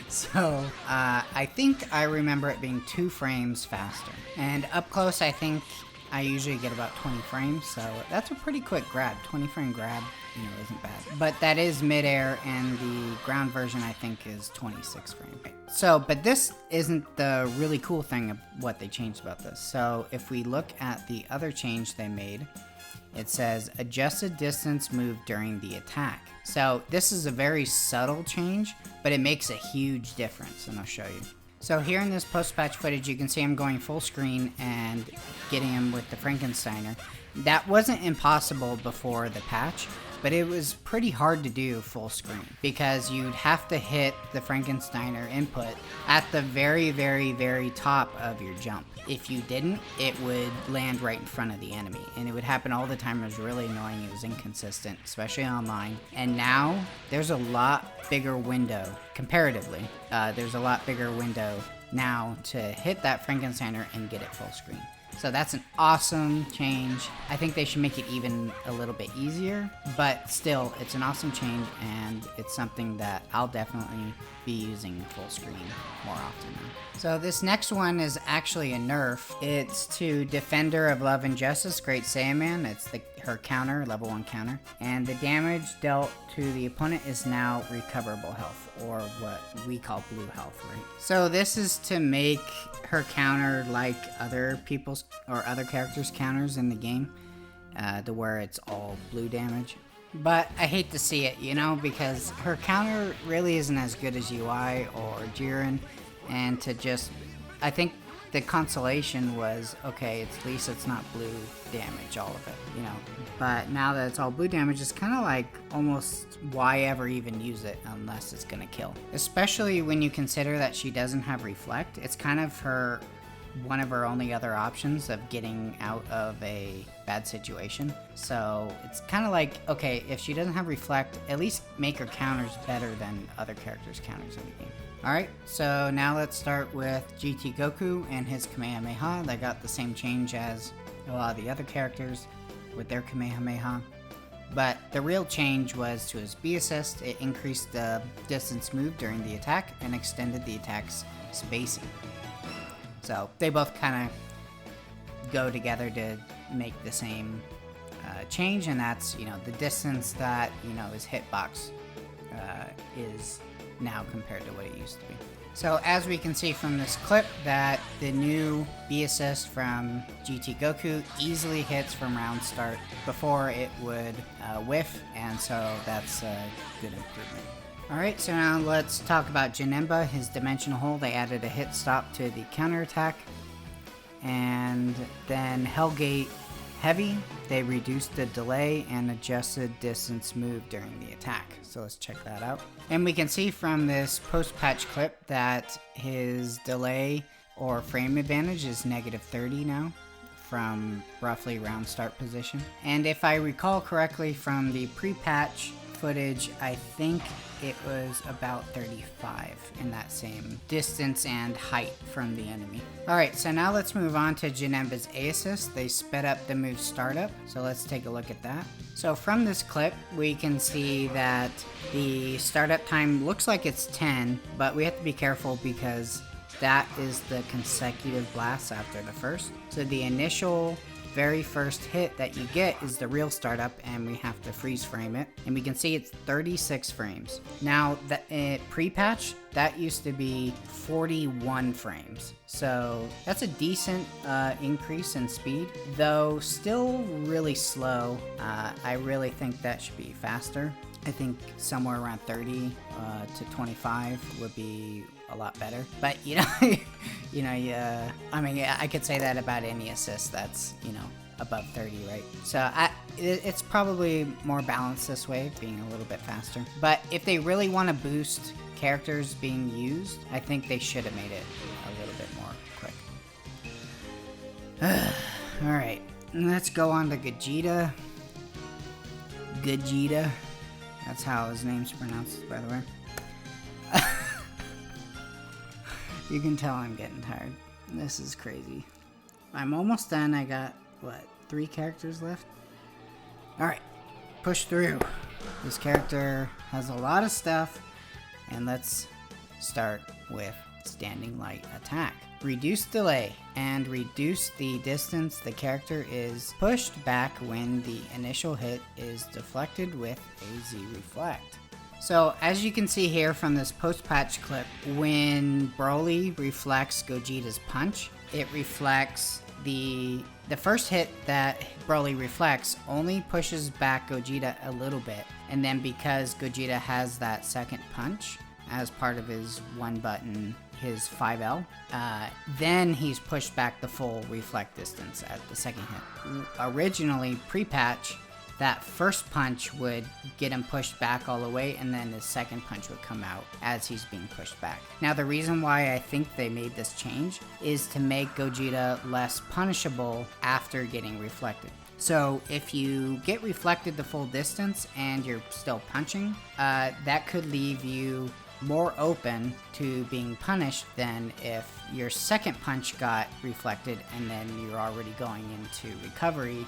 So I think I remember it being 2 frames faster. And up close, I think I usually get about 20 frames, so that's a pretty quick grab. 20 frame grab, isn't bad. But that is mid-air, and the ground version I think is 26 frames. So, but this isn't the really cool thing of what they changed about this. So if we look at the other change they made, it says adjusted distance moved during the attack. So this is a very subtle change, but it makes a huge difference, and I'll show you. So here in this post-patch footage, you can see I'm going full screen and getting him with the Frankensteiner. That wasn't impossible before the patch, but it was pretty hard to do full screen because you'd have to hit the Frankensteiner input at the very, very, very top of your jump. If you didn't, it would land right in front of the enemy, and it would happen all the time. It was really annoying. It was inconsistent, especially online. And now there's a lot bigger window, comparatively. There's a lot bigger window now to hit that Frankensteiner and get it full screen. So that's an awesome change. I think they should make it even a little bit easier, but still, it's an awesome change, and it's something that I'll definitely be using full screen more often now. So this next one is actually a nerf. It's to Defender of Love and Justice, Great Saiyaman. It's her counter, level 1 counter. And the damage dealt to the opponent is now recoverable health, or what we call blue health, right? So this is to make her counter like other people's or other characters' counters in the game, to where it's all blue damage. But I hate to see it, because her counter really isn't as good as UI or Jiren, and I think the consolation was, okay, at least it's not blue damage, all of it, But now that it's all blue damage, it's kind of like almost why ever even use it unless it's gonna kill. Especially when you consider that she doesn't have Reflect. It's kind of one of her only other options of getting out of a bad situation. So it's kind of like, okay, if she doesn't have Reflect, at least make her counters better than other characters' counters in the game. Alright, so now let's start with GT Goku and his Kamehameha. They got the same change as a lot of the other characters with their Kamehameha. But the real change was to his B assist. It increased the distance moved during the attack and extended the attack's spacing. So they both kind of go together to make the same change, and that's, the distance that, his hitbox is now compared to what it used to be. So as we can see from this clip, that the new B assist from GT Goku easily hits from round start. Before it would whiff, and so that's a good improvement. Alright, so now let's talk about Jenemba, his dimensional hole. They added a hit stop to the counterattack. And then Hellgate Heavy, they reduced the delay and adjusted distance move during the attack. So let's check that out. And we can see from this post-patch clip that his delay or frame advantage is -30 now from roughly round start position. And if I recall correctly from the pre-patch footage, I think it was about 35 in that same distance and height from the enemy. Alright, so now let's move on to Jenemba's A assist. They sped up the move startup, so let's take a look at that. So from this clip, we can see that the startup time looks like it's 10, but we have to be careful because that is the consecutive blasts after the first. So the initial very first hit that you get is the real startup, and we have to freeze frame it, and we can see it's 36 frames. Now the pre-patch, that used to be 41 frames, so that's a decent increase in speed, though still really slow. I really think that should be faster. I think somewhere around 30 to 25 would be a lot better. But you know, I mean, I could say that about any assist that's, you know, above 30, right? So it's probably more balanced this way, being a little bit faster. But if they really want to boost characters being used, I think they should have made it a little bit more quick. All right, let's go on to Gogeta. Gogeta. That's how his name's pronounced, by the way. You can tell I'm getting tired. This is crazy. I'm almost done. I got, what, 3 characters left? Alright, push through. This character has a lot of stuff, and let's start with Standing Light Attack. Reduce delay and reduce the distance the character is pushed back when the initial hit is deflected with a Z Reflect. So as you can see here from this post-patch clip, when Broly reflects Gogeta's punch, it reflects the first hit that Broly reflects only pushes back Gogeta a little bit, and then because Gogeta has that second punch as part of his one button, his 5L, then he's pushed back the full reflect distance at the second hit. Originally, pre-patch, that first punch would get him pushed back all the way, and then his second punch would come out as he's being pushed back. Now, the reason why I think they made this change is to make Gogeta less punishable after getting reflected. So if you get reflected the full distance and you're still punching, that could leave you more open to being punished than if your second punch got reflected and then you're already going into recovery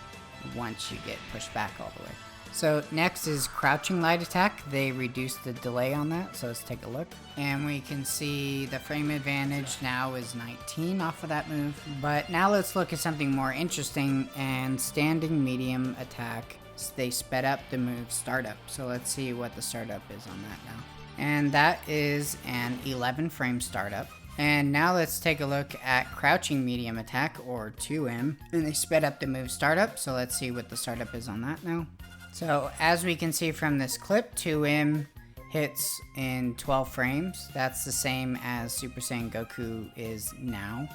once you get pushed back all the way. So next is Crouching Light Attack. They reduced the delay on that, so let's take a look. And we can see the frame advantage now is 19 off of that move. But now let's look at something more interesting, and Standing Medium Attack. They sped up the move Startup. So let's see what the startup is on that now. And that is an 11 frame startup. And now let's take a look at Crouching Medium Attack, or 2M. And they sped up the move startup, so let's see what the startup is on that now. So as we can see from this clip, 2M hits in 12 frames. That's the same as Super Saiyan Goku is now.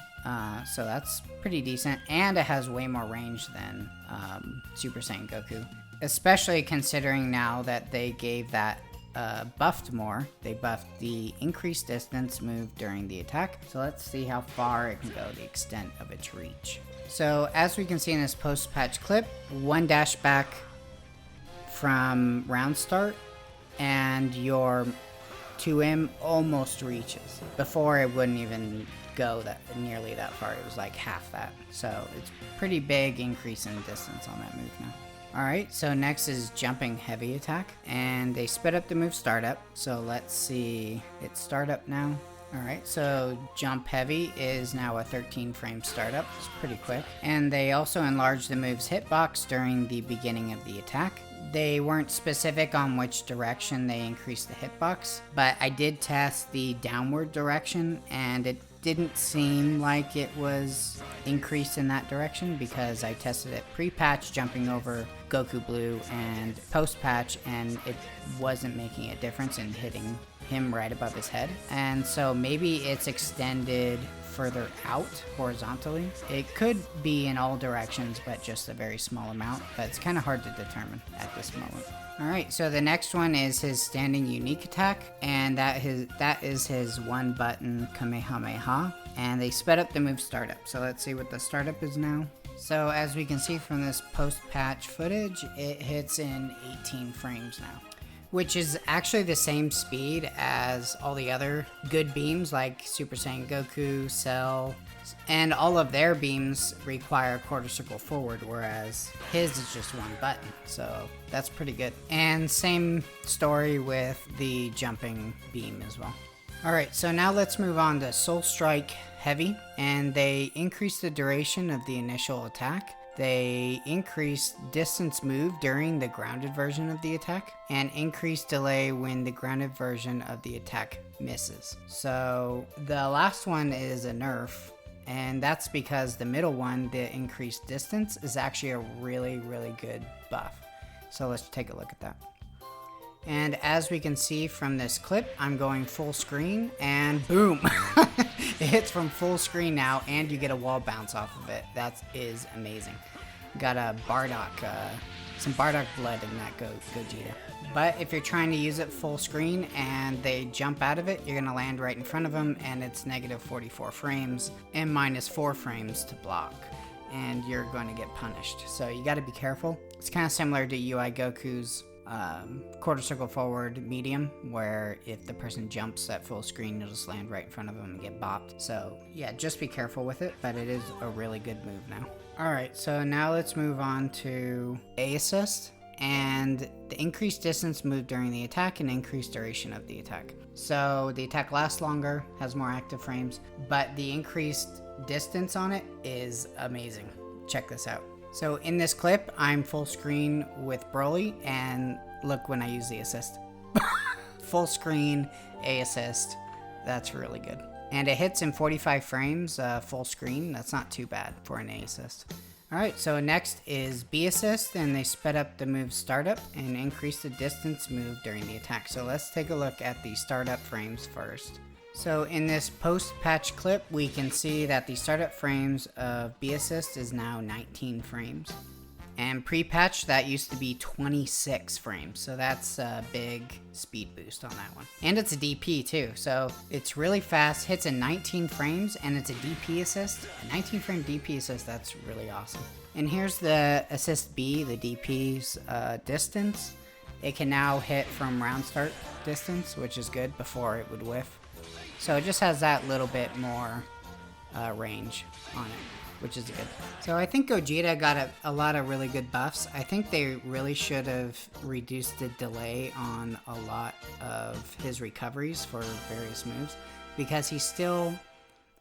So that's pretty decent, and it has way more range than Super Saiyan Goku. Especially considering now that they gave that buffed more. They buffed the increased distance move during the attack. So let's see how far it can go, the extent of its reach. So as we can see in this post-patch clip, one dash back from round start and your 2M almost reaches. Before it wouldn't even go nearly that far. It was like half that. So it's pretty big increase in distance on that move now. Alright, so next is Jumping Heavy Attack, and they sped up the move Startup, so let's see its startup now. Alright, so Jump Heavy is now a 13 frame startup, it's pretty quick. And they also enlarged the move's hitbox during the beginning of the attack. They weren't specific on which direction they increased the hitbox, but I did test the downward direction and it didn't seem like it was increased in that direction because I tested it pre-patch jumping over Goku Blue and post-patch, and it wasn't making a difference in hitting him right above his head. And so maybe it's extended further out horizontally. It could be in all directions, but just a very small amount, but it's kind of hard to determine at this moment. Alright, so the next one is his standing unique attack, and that is his one button Kamehameha, and they sped up the move startup. So let's see what the startup is now. So as we can see from this post-patch footage, it hits in 18 frames now, which is actually the same speed as all the other good beams like Super Saiyan Goku, Cell, and all of their beams require quarter circle forward, whereas his is just one button, so that's pretty good. And same story with the jumping beam as well. Alright, so now let's move on to Soul Strike Heavy, and they increase the duration of the initial attack. They increase distance moved during the grounded version of the attack, and increase delay when the grounded version of the attack misses. So the last one is a nerf, and that's because the middle one, the increased distance, is actually a really, really good buff. So let's take a look at that. And as we can see from this clip, I'm going full screen, and boom! It hits from full screen now, and you get a wall bounce off of it. That is amazing. Got a Bardock, some Bardock blood in that Gogeta. But if you're trying to use it full screen and they jump out of it, you're gonna land right in front of them, and it's negative 44 frames and minus 4 frames to block, and you're going to get punished. So you got to be careful. It's kind of similar to UI Goku's quarter circle forward medium, where if the person jumps at full screen, you'll just land right in front of them and get bopped. So yeah, just be careful with it, but it is a really good move now. Alright, so now let's move on to A assist, and the increased distance moved during the attack and increased duration of the attack. So the attack lasts longer, has more active frames, but the increased distance on it is amazing. Check this out. So in this clip, I'm full screen with Broly, and look when I use the assist. Full screen, A assist, that's really good. And it hits in 45 frames, full screen. That's not too bad for an A assist. Alright, so next is B assist, and they sped up the move startup and increased the distance moved during the attack. So let's take a look at the startup frames first. So in this post-patch clip, we can see that the startup frames of B assist is now 19 frames. And pre-patch, that used to be 26 frames, so that's a big speed boost on that one. And it's a DP too, so it's really fast, hits in 19 frames, and it's a DP assist. A 19 frame DP assist, that's really awesome. And here's the assist B, the DP's distance. It can now hit from round start distance, which is good. Before it would whiff. So it just has that little bit more range on it, which is good. So I think Gogeta got a lot of really good buffs. I think they really should have reduced the delay on a lot of his recoveries for various moves, because he's still,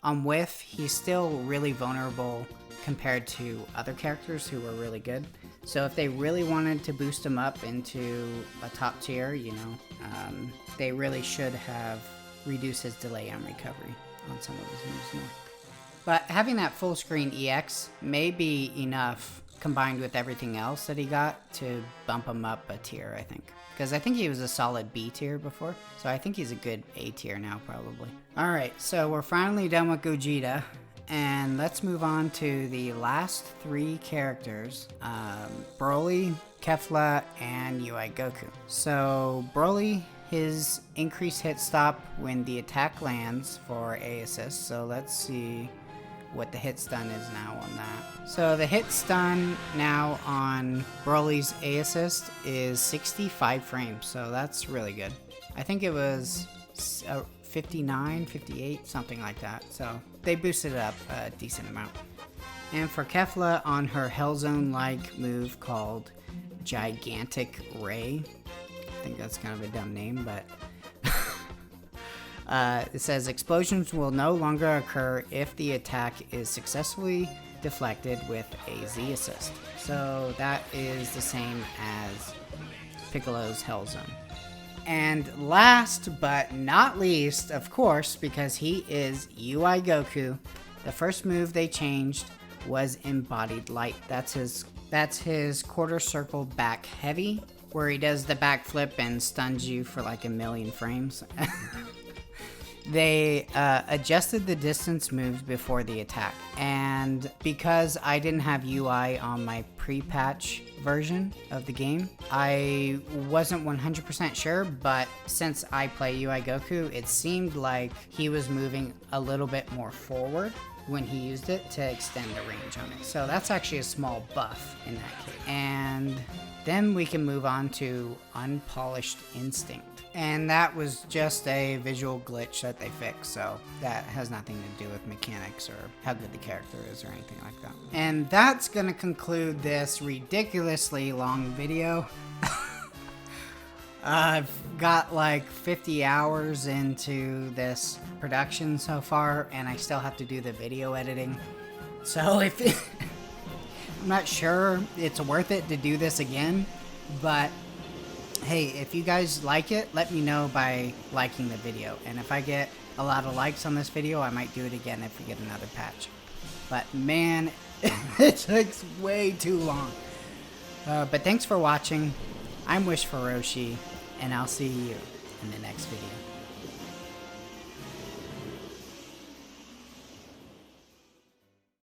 on whiff, he's still really vulnerable compared to other characters who are really good. So if they really wanted to boost him up into a top tier, you know, they really should have reduced his delay on recovery on some of his moves more. But having that full screen EX may be enough, combined with everything else that he got, to bump him up a tier, I think. Because I think he was a solid B tier before, so I think he's a good A tier now, probably. Alright, so we're finally done with Gogeta, and let's move on to the last three characters, Broly, Kefla, and UI Goku. So Broly, his increased hit stop when the attack lands for A assist, so let's see what the hit stun is now on that. So the hit stun now on Broly's A assist is 65 frames, so that's really good. I think it was 59, 58, something like that, so they boosted it up a decent amount. And for Kefla, on her Hellzone-like move called Gigantic Ray, I think that's kind of a dumb name, but it says explosions will no longer occur if the attack is successfully deflected with a Z assist. So that is the same as Piccolo's Hell Zone. And last but not least, of course, because he is UI Goku, the first move they changed was Embodied Light. That's his quarter circle back heavy, where he does the backflip and stuns you for like 1,000,000 frames. They adjusted the distance moved before the attack, and because I didn't have UI on my pre-patch version of the game, I wasn't 100% sure, but since I play UI Goku, it seemed like he was moving a little bit more forward when he used it to extend the range on it. So that's actually a small buff in that case. And then we can move on to Unpolished Instinct. And that was just a visual glitch that they fixed, so that has nothing to do with mechanics or how good the character is or anything like that. And that's gonna conclude this ridiculously long video. I've got like 50 hours into this production so far, and I still have to do the video editing. So if I'm not sure it's worth it to do this again, but hey, if you guys like it, let me know by liking the video. And if I get a lot of likes on this video, I might do it again if we get another patch. But man, it takes way too long. But thanks for watching. I'm Wish for Roshi, and I'll see you in the next video.